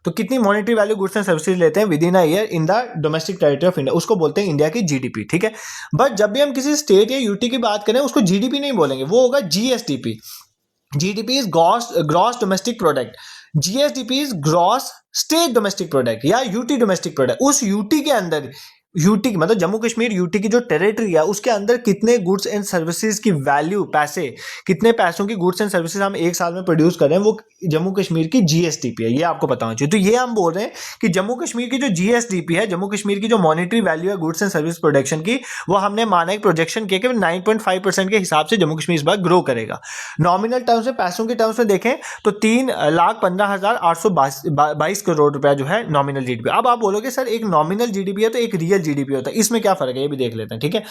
तो कितनी monetary value goods and services लेते हैं with in a year in the domestic territory of India, उसको बोलते हैं इंडिया की जीडीपी, ठीक है। बट जब भी हम किसी स्टेट या यूटी की बात करें उसको जीडीपी नहीं बोलेंगे, वो होगा GSDP. GDP is gross domestic product, GSDP is gross state domestic product या यूटी डोमेस्टिक प्रोडक्ट। उस यूटी के अंदर, यूटी मतलब जम्मू कश्मीर यूटी की जो टेरिटरी है उसके अंदर कितने गुड्स एंड सर्विसेज की वैल्यू, पैसे, कितने पैसों की गुड्स एंड सर्विसेज हम एक साल में प्रोड्यूस कर रहे हैं, वो जम्मू कश्मीर की जीएसडीपी है। ये आपको पता होना चाहिए। तो ये हम बोल रहे हैं कि जम्मू कश्मीर की जो जीएसडीपी है, जम्मू कश्मीर की जो मॉनेटरी वैल्यू है गुड्स एंड सर्विस प्रोडक्शन की, वो हमने माना एक प्रोजेक्शन किया कि 9.5% के हिसाब से जम्मू कश्मीर इस बार ग्रो करेगा। नॉमिनल टर्म्स में, पैसों के टर्म्स में देखें तो 3,15,822 करोड़ रुपया जो है नॉमिनल जीडीपी। अब आप बोलोगे सर एक नॉमिनल जीडीपी है तो एक रियल जीडीपी होता है, इसमें क्या फर्क है ये भी देख लेते हैं, ठीक है,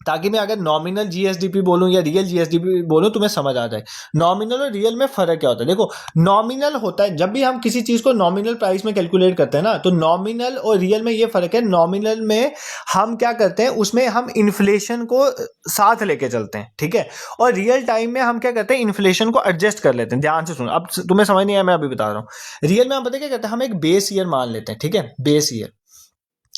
ताकि मैं अगर नॉमिनल जीएसडीपी बोलूं या रियल जीएसडीपी बोलूं तुम्हें समझ आ जाए। नॉमिनल और रियल में फर्क क्या होता है? देखो, नॉमिनल होता है जब भी हम किसी चीज को नॉमिनल प्राइस में कैलकुलेट करते हैं ना, तो नॉमिनल और रियल में ये फर्क है। नॉमिनल में हम क्या करते हैं, उसमें हम इन्फ्लेशन को साथ लेके चलते हैं, ठीक है, और रियल टाइम में हम क्या करते हैं, इन्फ्लेशन को एडजस्ट कर लेते हैं। ध्यान से सुनो, अब तुम्हें समझ नहीं आया मैं अभी बता रहा हूँ। रियल में हम पता क्या करते हैं, हम एक बेस ईयर मान लेते हैं, ठीक है,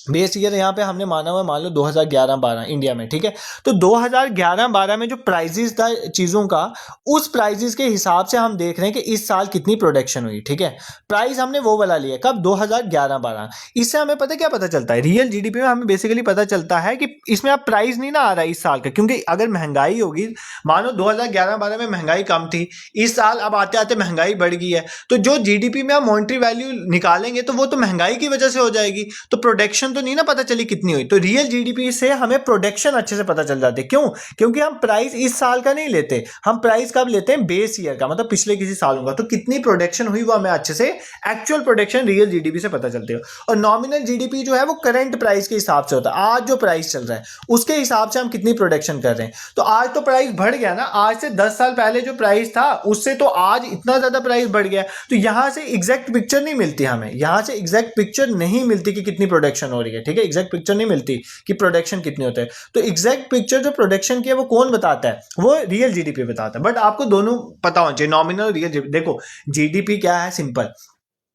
बेस ईयर यहाँ पे हमने माना हुआ, मान लो 2011-12 इंडिया में, ठीक है। तो 2011-12 में जो प्राइजेस था चीज़ों का, उस प्राइजेस के हिसाब से हम देख रहे हैं कि इस साल कितनी प्रोडक्शन हुई, ठीक है। प्राइस हमने वो वाला लिया कब, 2011-12। इससे हमें क्या पता चलता है, रियल जीडीपी में हमें बेसिकली पता चलता है कि इसमें अब प्राइस नहीं ना आ रहा है इस साल का, क्योंकि अगर महंगाई होगी, मानो 2011-12 में महंगाई कम थी, इस साल अब आते आते महंगाई बढ़ गई है, तो जो जीडीपी में हम मॉनेटरी वैल्यू निकालेंगे तो वो तो महंगाई की वजह से हो जाएगी, तो प्रोडक्शन तो नहीं ना पता चली कितनी हुई। तो रियल जीडीपी से हमें प्रोडक्शन अच्छे से पता चल जाते हैं। क्यों? क्योंकि हम प्राइस इस साल का नहीं लेते, हम प्राइस कब लेते हैं, बेस ईयर का, मतलब पिछले किसी सालों का। तो कितनी प्रोडक्शन हुई वो हमें अच्छे से, एक्चुअल प्रोडक्शन रियल जीडीपी से पता चलती है। और नॉमिनल जीडीपी जो है वो करंट प्राइस के हिसाब से होता है, आज जो प्राइस चल रहा है उसके हिसाब से हम कितनी प्रोडक्शन कर रहे हैं। तो आज तो प्राइस बढ़ गया ना, आज से 10 साल पहले जो प्राइस था उससे तो आज इतना ज्यादा प्राइस बढ़ गया। तो यहां से एग्जैक्ट पिक्चर नहीं मिलती हमें, यहां से एग्जैक्ट पिक्चर नहीं मिलती कि कितनी प्रोडक्शन हो रही है, ठीक है, एग्जैक्ट पिक्चर नहीं मिलती कि प्रोडक्शन कितने होते हैं। तो एग्जैक्ट पिक्चर जो प्रोडक्शन की है वो कौन बताता है, वो रियल जीडीपी बताता है। बट आपको दोनों पता होना चाहिए, नॉमिनल और रियल जीडीपी। देखो जीडीपी क्या है, सिंपल,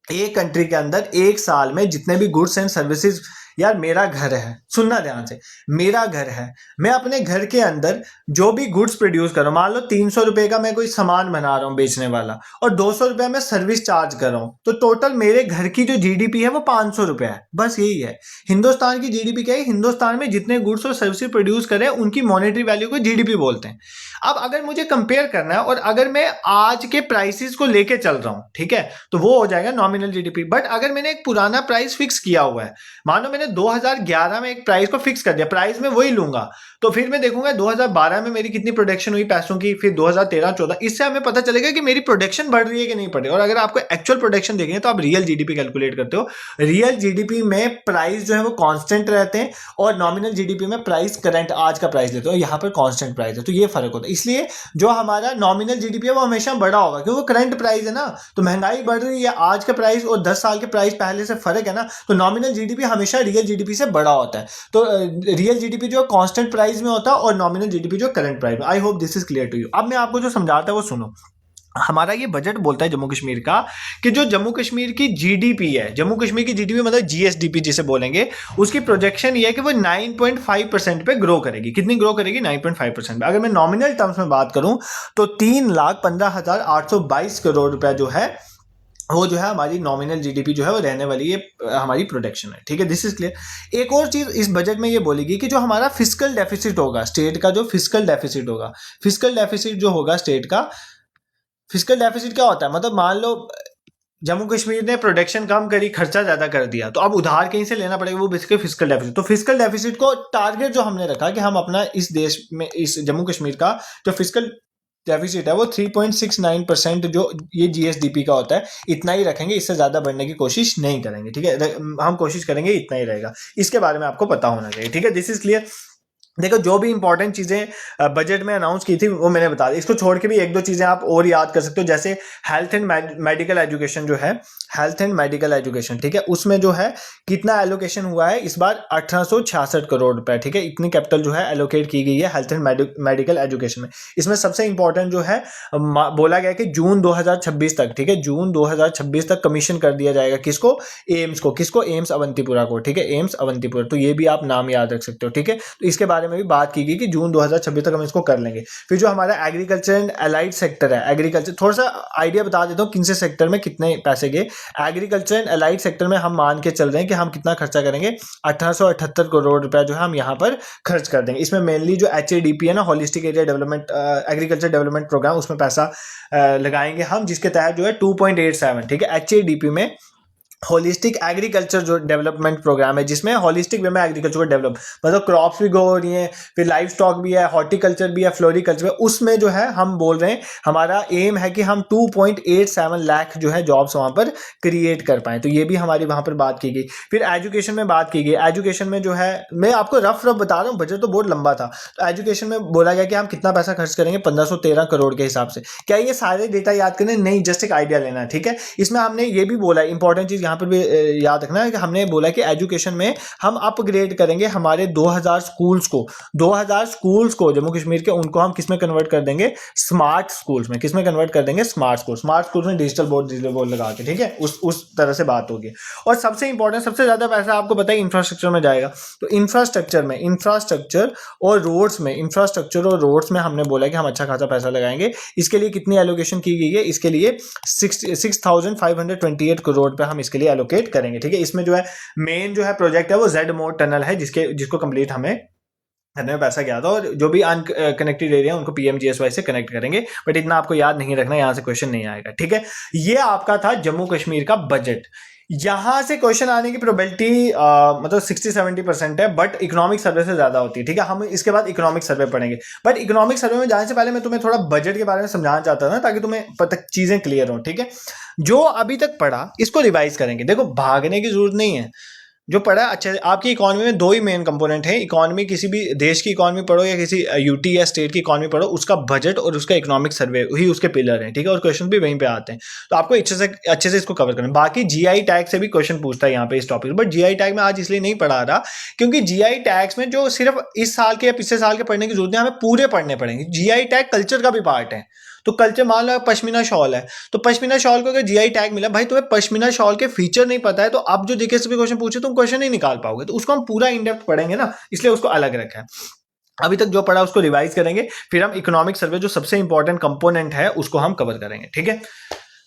एक कंट्री के अंदर एक साल में जितने भी गुड्स एंड सर्विसेज, यार मेरा घर है, सुनना ध्यान से, मेरा घर है, मैं अपने घर के अंदर जो भी गुड्स प्रोड्यूस कर रहा हूं, मान लो 300 रुपए का मैं कोई सामान बना रहा हूं बेचने वाला, और 200 रुपया मैं सर्विस चार्ज कर रहा हूं, तो टोटल मेरे घर की जो जीडीपी है वो 500 रुपया है। बस यही है हिंदुस्तान की जीडीपी। क्या है, हिंदुस्तान में जितने गुड्स और सर्विसेज प्रोड्यूस करें उनकी मॉनेटरी वैल्यू को जीडीपी बोलते हैं। अब अगर मुझे कंपेयर करना है और अगर मैं आज के प्राइसेस को लेके चल रहा हूं, ठीक है, तो वो हो जाएगा नॉमिनल जीडीपी। बट अगर मैंने एक पुराना प्राइस फिक्स किया हुआ है, मानो मैंने 2011 में एक प्राइस को फिक्स कर दिया, प्राइस में वही लूंगा, तो फिर मैं देखूंगा 2012 में मेरी कितनी प्रोडक्शन हुई पैसों की, फिर 2013-14, इससे हमें पता चलेगा कि मेरी प्रोडक्शन बढ़ रही है कि नहीं बढ़ रही है। और अगर आपको एक्चुअल प्रोडक्शन देखनी है तो आप रियल जीडीपी कैलकुलेट करते हो। रियल जीडीपी में प्राइस जो है वो कांस्टेंट रहते हैं, और नॉमिनल जीडीपी में प्राइस करंट आज का प्राइस लेते हो, यहाँ पर कांस्टेंट प्राइस है, तो ये फर्क होता है। इसलिए जो हमारा नॉमिनल जीडीपी है वो हमेशा बड़ा होगा, क्योंकि वो करंट प्राइस है ना। तो महंगाई बढ़ रही है, आज का प्राइस और 10 साल के प्राइस पहले से फर्क है ना, तो नॉमिनल जीडीपी हमेशा रियल जीडीपी से बड़ा होता है। तो रियल जीडीपी जो कांस्टेंट प्राइस में होता है और नॉमिनल जीडीपी जो करंट प्राइस में। I hope this is clear to you. अब मैं आपको जो समझाता है वो सुनो। हमारा ये बजट बोलता है जम्मू कश्मीर का कि जो जम्मू कश्मीर की जीडीपी है, जम्मू कश्मीर की जीडीपी मतलब जीएसडीपी जिसे बोलेंगे, उसकी प्रोजेक्शन ये है कि वो 9.5% पे ग्रो करेगी। कितनी ग्रो करेगी? 9.5% पे। अगर मैं नॉमिनल टर्म्स में बात करूं तो 3,15,822 करोड़ रुपया जो है वो जो है हमारी नॉमिनल जीडीपी जो है वो रहने वाली, ये हमारी प्रोडक्शन है, ठीक है, दिस इज क्लियर। एक और चीज इस बजट में ये बोलेगी कि जो हमारा फिस्कल डेफिसिट होगा स्टेट का, जो फिस्कल डेफिसिट होगा, फिस्कल डेफिसिट जो होगा स्टेट का, फिस्कल डेफिसिट क्या होता है, मतलब मान लो जम्मू कश्मीर ने प्रोडक्शन कम करी, खर्चा ज्यादा कर दिया, तो अब उधार कहीं से लेना पड़ेगा, वो बेसिकली फिस्कल डेफिसिट। तो फिस्कल डेफिसिट को टारगेट जो हमने रखा कि हम अपना इस देश में, इस जम्मू कश्मीर का जो फिस्कल डेफिसिट है वो 3.69% जो ये जीएसडीपी का होता है, इतना ही रखेंगे, इससे ज्यादा बढ़ने की कोशिश नहीं करेंगे, ठीक है, हम कोशिश करेंगे इतना ही रहेगा। इसके बारे में आपको पता होना चाहिए, ठीक है, दिस इज क्लियर। देखो जो भी इंपॉर्टेंट चीजें बजट में अनाउंस की थी वो मैंने बता दी। इसको छोड़ के भी एक दो चीजें आप और याद कर सकते हो, जैसे हेल्थ एंड मेडिकल एजुकेशन जो है, हेल्थ एंड मेडिकल एजुकेशन, ठीक है, उसमें जो है कितना एलोकेशन हुआ है इस बार 1866 करोड़ रुपए, ठीक है, इतनी कैपिटल जो है एलोकेट की गई है हेल्थ एंड मेडिकल एजुकेशन में। इसमें सबसे इंपॉर्टेंट जो है बोला गया कि जून 2026 तक, ठीक है, जून 2026 तक कमीशन कर दिया जाएगा किसको, एम्स को, किसको, एम्स अवंतीपुरा को, ठीक है, एम्स अवंतीपुरा, तो ये भी आप नाम याद रख सकते हो, ठीक है। तो इसके बारे में भी बात की गई कि जून 2026 तक हम इसको कर लेंगे। फिर जो हमारा एग्रीकल्चर एंड अलाइड सेक्टर है, एग्रीकल्चर, थोड़ा सा आइडिया बता देता हूँ किन से सेक्टर में कितने पैसे गए। एग्रीकल्चर एंड अलाइड सेक्टर में हम मान के चल रहे हैं कि हम कितना खर्चा करेंगे, 1878 करोड़ रुपया जो है हम यहाँ पर खर्च कर देंगे। इसमें मेनली जो HADP है ना, holistic area development agriculture development programme, उसमें पैसा लगाएंगे हम, जिसके तहत जो है 2.87, ठीक है, HADP में होलिस्टिक एग्रीकल्चर जो डेवलपमेंट प्रोग्राम है, जिसमें होलिस्टिक वे में एग्रीकल्चर को डेवलप, मतलब क्रॉप्स भी ग्रो हो रही हैं, फिर लाइफ स्टॉक भी है, हॉर्टिकल्चर भी है, फ्लोरिकल्चर भी, उसमें जो है हम बोल रहे हैं हमारा एम है कि हम 2.87 लाख जो है जॉब्स वहाँ पर क्रिएट कर पाएँ। तो ये भी हमारी वहाँ पर बात की गई। फिर एजुकेशन में बात की गई, एजुकेशन में जो है मैं आपको रफ बता रहा हूँ, बजट तो बहुत लंबा था। तो एजुकेशन में बोला गया कि हम कितना पैसा खर्च करेंगे, 1513 करोड़ के हिसाब से। क्या ये सारे डेटा याद करने नहीं, जस्ट एक आइडिया लेना है, ठीक है। इसमें हमने ये भी बोला, इंपॉर्टेंट चीज यहाँ पर भी याद रखना है कि हमने बोला कि एजुकेशन में हम अपग्रेड करेंगे हमारे 2000 स्कूल्स को, 2000 स्कूल्स को जम्मू कश्मीर के, उनको हम किस में कन्वर्ट कर देंगे, स्मार्ट स्कूल्स में। किस में कन्वर्ट कर देंगे, स्मार्ट स्कूल, स्मार्ट स्कूल्स में डिजिटल बोर्ड लगा के, ठीक है, उस तरह से बात होगी। और सबसे इंपॉर्टेंट, सबसे ज्यादा पैसा आपको पता है इंफ्रास्ट्रक्चर में जाएगा। तो इंफ्रास्ट्रक्चर में, इंफ्रास्ट्रक्चर और रोड्स में, इंफ्रास्ट्रक्चर और रोड्स में हमने बोला कि हम अच्छा खासा पैसा लगाएंगे। इसके लिए कितनी एलोकेशन की गई है, इसके लिए 6528 करोड़ पे हम इसके लिए एलोकेट करेंगे, ठीक है। इसमें जो है मेन जो है प्रोजेक्ट है वो जेड मोड टनल है, जिसको कंप्लीट हमें करने में पैसा गया था, और जो भी अनकनेक्टेड एरिया उनको PMGSY से कनेक्ट करेंगे। बट इतना आपको याद नहीं रखना, यहां से क्वेश्चन नहीं आएगा, ठीक है। ये आपका था जम्मू कश्मीर का बजट। यहां से क्वेश्चन आने की प्रोबेबिलिटी मतलब 60-70% है, बट इकोनॉमिक सर्वे से ज्यादा होती है, ठीक है। हम इसके बाद इकोनॉमिक सर्वे पढ़ेंगे, बट इकोनॉमिक सर्वे में जाने से पहले मैं तुम्हें थोड़ा बजट के बारे में समझाना चाहता था, ताकि तुम्हें पता चीजें क्लियर हो, ठीक है। जो अभी तक पढ़ा इसको रिवाइज करेंगे। देखो, भागने की जरूरत नहीं है, जो पढ़ा अच्छा। आपकी इकोनॉमी में दो ही मेन कंपोनेंट है, इकोनॉमी, किसी भी देश की इकोनॉमी पढ़ो या किसी यूटी या स्टेट की इकोनॉमी पढ़ो, उसका बजट और उसका इकोनॉमिक सर्वे ही उसके पिलर हैं, ठीक है। और क्वेश्चन भी वहीं पे आते हैं, तो आपको अच्छे से इसको कवर करना। बाकी GI टैग से भी क्वेश्चन पूछता है यहाँ पे इस टॉपिक, बट GI टैग में आज इसलिए नहीं पढ़ा रहा क्योंकि GI टैग्स में जो सिर्फ इस साल के या पिछले साल के पढ़ने की जरूरत है, हमें पूरे पढ़ने पड़ेंगे। GI टैग कल्चर का भी पार्ट है। तो कल्चर, मान लो पश्मीना शॉल है, तो पश्मीना शॉल को अगर GI टैग मिला, भाई तुम्हें पश्मीना शॉल के फीचर नहीं पता है, तो अब जो जीके से भी क्वेश्चन पूछे तुम क्वेश्चन नहीं निकाल पाओगे। तो उसको हम पूरा इन डेप्थ पढ़ेंगे ना, इसलिए उसको अलग रखा है। अभी तक जो पढ़ा उसको रिवाइज करेंगे, फिर हम इकोनॉमिक सर्वे जो सबसे इंपॉर्टेंट कंपोनेंट है उसको हम कवर करेंगे, ठीक है।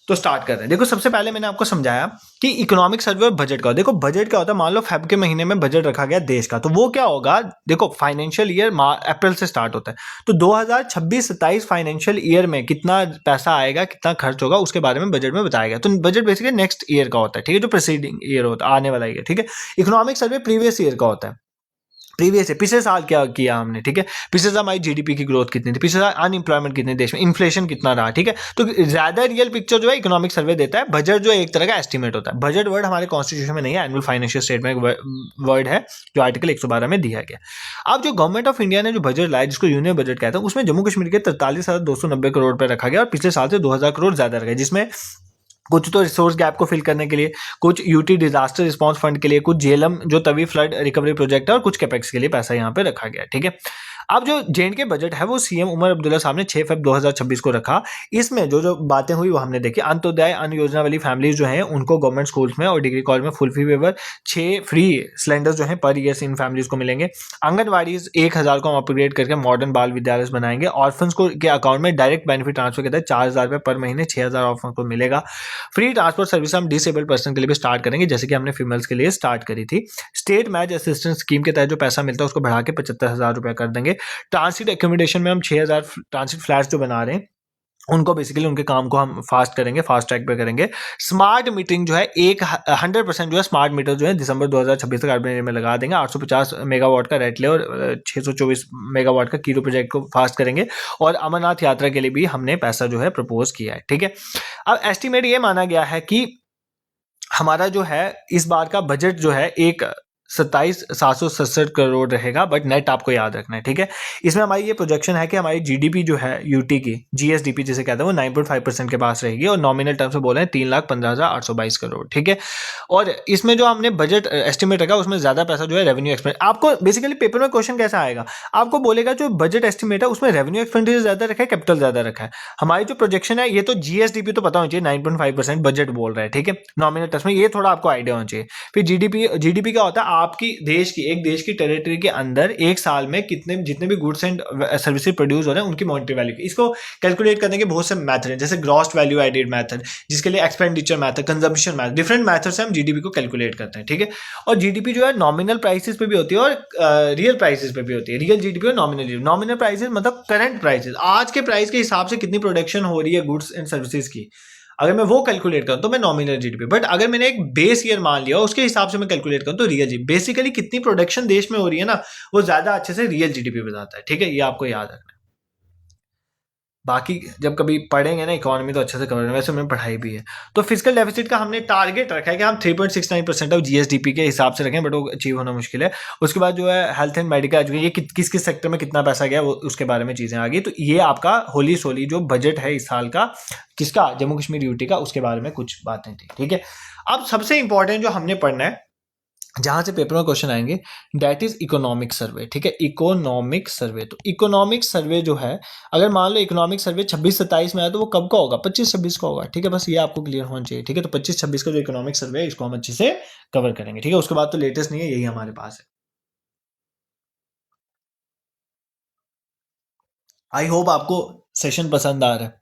तो स्टार्ट कर रहे हैं। देखो, सबसे पहले मैंने आपको समझाया कि इकोनॉमिक सर्वे और बजट का। देखो, बजट क्या होता है, मान लो फेब के महीने में बजट रखा गया देश का, तो वो क्या होगा, देखो फाइनेंशियल ईयर अप्रैल से स्टार्ट होता है, तो 2026-27 फाइनेंशियल ईयर में कितना पैसा आएगा, कितना खर्च होगा, उसके बारे में बजट में बताया गया। तो बजट बेसिकली नेक्स्ट ईयर का होता है, ठीक है, जो प्रीसीडिंग ईयर होता है, आने वाला ईयर, ठीक है। इकोनॉमिक सर्वे प्रीवियस ईयर का होता है, प्रीवियस है, पिछले साल क्या किया हमने, ठीक है। पिछले साल हमारी GDP की ग्रोथ कितनी थी, पिछले साल अनएम्प्लॉयमेंट कितनी देश में, इन्फ्लेशन कितना रहा, ठीक है। तो ज्यादा रियल पिक्चर जो है इकोनॉमिक सर्वे देता है। बजट जो है एक तरह का एस्टिमेट होता है। बजट वर्ड हमारे कॉन्स्टिट्यूशन में नहीं है, एनुअल फाइनेंशियल स्टेटमेंट वर्ड है जो आर्टिकल 112 में दिया गया। अब जो गवर्नमेंट ऑफ इंडिया ने जो बजट लाया, जिसको यूनियन बजट कहता है, उसमें जम्मू कश्मीर के 43,290 करोड़ रुपए रखा गया, और पिछले साल से 2000 करोड़ ज्यादा रखा, जिसमें कुछ तो रिसोर्स गैप को फिल करने के लिए, कुछ यूटी डिजास्टर रिस्पांस फंड के लिए, कुछ JLM जो तवी फ्लड रिकवरी प्रोजेक्ट है, और कुछ कैपेक्स के लिए पैसा यहाँ पे रखा गया, ठीक है। अब जो J&K बजट है वो CM उमर अब्दुल्ला साहब ने 6 फरवरी 2026 को रखा। इसमें जो जो बातें हुई वो हमने देखी। अंत्योदय अन्न योजना वाली फैमिलीज जो हैं उनको गवर्नमेंट स्कूल्स में और डिग्री कॉलेज में full fee waiver, 6 free cylinders जो हैं पर ईयर इन फैमिलीज को मिलेंगे। आंगनबाड़ी 1000 को हम अपग्रेड करके मॉडर्न बाल विद्यालय बनाएंगे। ऑर्फन्स को के अकाउंट में डायरेक्ट बेनिफिट ट्रांसफर करता है, 4000 रुपये पर महीने, 6000 ऑर्फन को मिलेगा। फ्री ट्रांसपोर्ट सर्विस हम डिसेबल्ड पर्सन के लिए भी स्टार्ट करेंगे, जैसे कि हमने फीमेल्स के लिए स्टार्ट करी थी। स्टेट मैच असिस्टेंस स्कीम के तहत जो पैसा मिलता है उसको बढ़ा के 75,000 रुपये कर देंगे। ट्रांसिट एकोमोडेशन में हम 6000 ट्रांसिट फ्लैट्स जो बना रहे हैं उनको बेसिकली उनके काम को हम फास्ट करेंगे, फास्ट ट्रैक पे करेंगे। स्मार्ट मीटरिंग जो है 100% जो है स्मार्ट मीटर जो है दिसंबर 2026 तक अर्बन एरिया में लगा देंगे। 850 मेगावाट का रेटले और 624 मेगावाट का कीरो प्रोजेक्ट को फास्ट करेंगे। और अमरनाथ यात्रा के लिए भी हमने पैसा जो है प्रपोज किया है, ठीक है। अब एस्टिमेट ये माना गया है कि हमारा जो है इस बार का बजट जो है एक 27,767 करोड़ रहेगा, बट नेट आपको याद रखना है, ठीक है। इसमें हमारी ये प्रोजेक्शन है कि हमारी जीडीपी जो है यूटी की, जीएसडीपी जिसे कहते हैं, वो 9.5% के पास रहेगी और नॉमिनल टर्म्स में बोल रहे हैं 3,15,822 करोड़, ठीक है। और इसमें जो हमने बजट एस्टिमेट रखा उसमें ज्यादा पैसा जो है रेवेन्यू एक्सपेंड, आपको बेसिकली पेपर में क्वेश्चन कैसा आएगा, आपको बोलेगा जो बजट एस्टिमेट है उसमें रेवेन्यू एक्सपेंडिचर ज्यादा रखा है, कैपिटल ज्यादा रखा है। हमारी जो प्रोजेक्शन है ये तो जीएसडीपी तो पता होना चाहिए, 9.5% बजट बोल रहा है, ठीक है, नॉमिनल टर्म्स में, ये थोड़ा आपको आइडिया होना चाहिए। फिर जीडीपी क्या होता है, आपकी एक देश की टेरिटरी के अंदर एक साल में जितने भी गुड्स एंड सर्विसेज प्रोड्यूस हो रहे हैं उनकी मॉनिटरी वैल्यू, इसको कैलकुलेट करने के बहुत से मेथड हैं, जैसे ग्रॉस वैल्यू एडेड मेथड, जिसके लिए expenditure method, consumption method, different method से हम जीडीपी को कैलकुलेट करते हैं, ठीक है। और जीडीपी जो है नॉमिनल प्राइसेस पे भी होती है और रियल प्राइसेस पे भी होती है, रियल जीडीपी और नॉमिनल प्राइसेस मतलब करंट प्राइसेस, आज के प्राइस के हिसाब से कितनी प्रोडक्शन हो रही है गुड्स एंड सर्विसेज की, अगर मैं वो कैलकुलेट करूं तो मैं नॉमिनल जीडीपी, बट अगर मैंने एक बेस ईयर मान लिया उसके हिसाब से मैं कैलकुलेट करूं तो रियल जीडीपी, बेसिकली कितनी प्रोडक्शन देश में हो रही है ना, वो ज्यादा अच्छे से रियल जीडीपी बताता है, ठीक है, ये आपको याद रखना है। बाकी जब कभी पढ़ेंगे ना इकोनॉमी तो अच्छे से कवर, वैसे मैंने पढ़ाई भी है। तो फिजिकल डेफिसिट का हमने टारगेट रखा है कि हम 3.69% ऑफ जीएसडीपी के हिसाब से रखें, बट वो अचीव होना मुश्किल है। उसके बाद जो है हेल्थ एंड मेडिकल एजुकेशन, ये किस किस सेक्टर में कितना पैसा गया वो उसके बारे में चीज़ें आ गई। तो ये आपका होली सोली जो बजट है इस साल का, किसका, जम्मू कश्मीर यूटी का, उसके बारे में कुछ बातें थी, ठीक है। अब सबसे इंपॉर्टेंट जो हमने पढ़ना है, जहां से पेपर में क्वेश्चन आएंगे, दैट इज इकोनॉमिक सर्वे, ठीक है, इकोनॉमिक सर्वे। तो इकोनॉमिक सर्वे जो है, अगर मान लो इकोनॉमिक सर्वे 26-27 में आया तो वो कब का होगा, 25-26 का होगा, ठीक है, बस ये आपको क्लियर होना चाहिए, ठीक है। तो 25-26 का जो इकोनॉमिक सर्वे है इसको हम अच्छे से कवर करेंगे, ठीक है। उसके बाद तो लेटेस्ट नहीं है, यही हमारे पास है। आई होप आपको सेशन पसंद आ रहा है।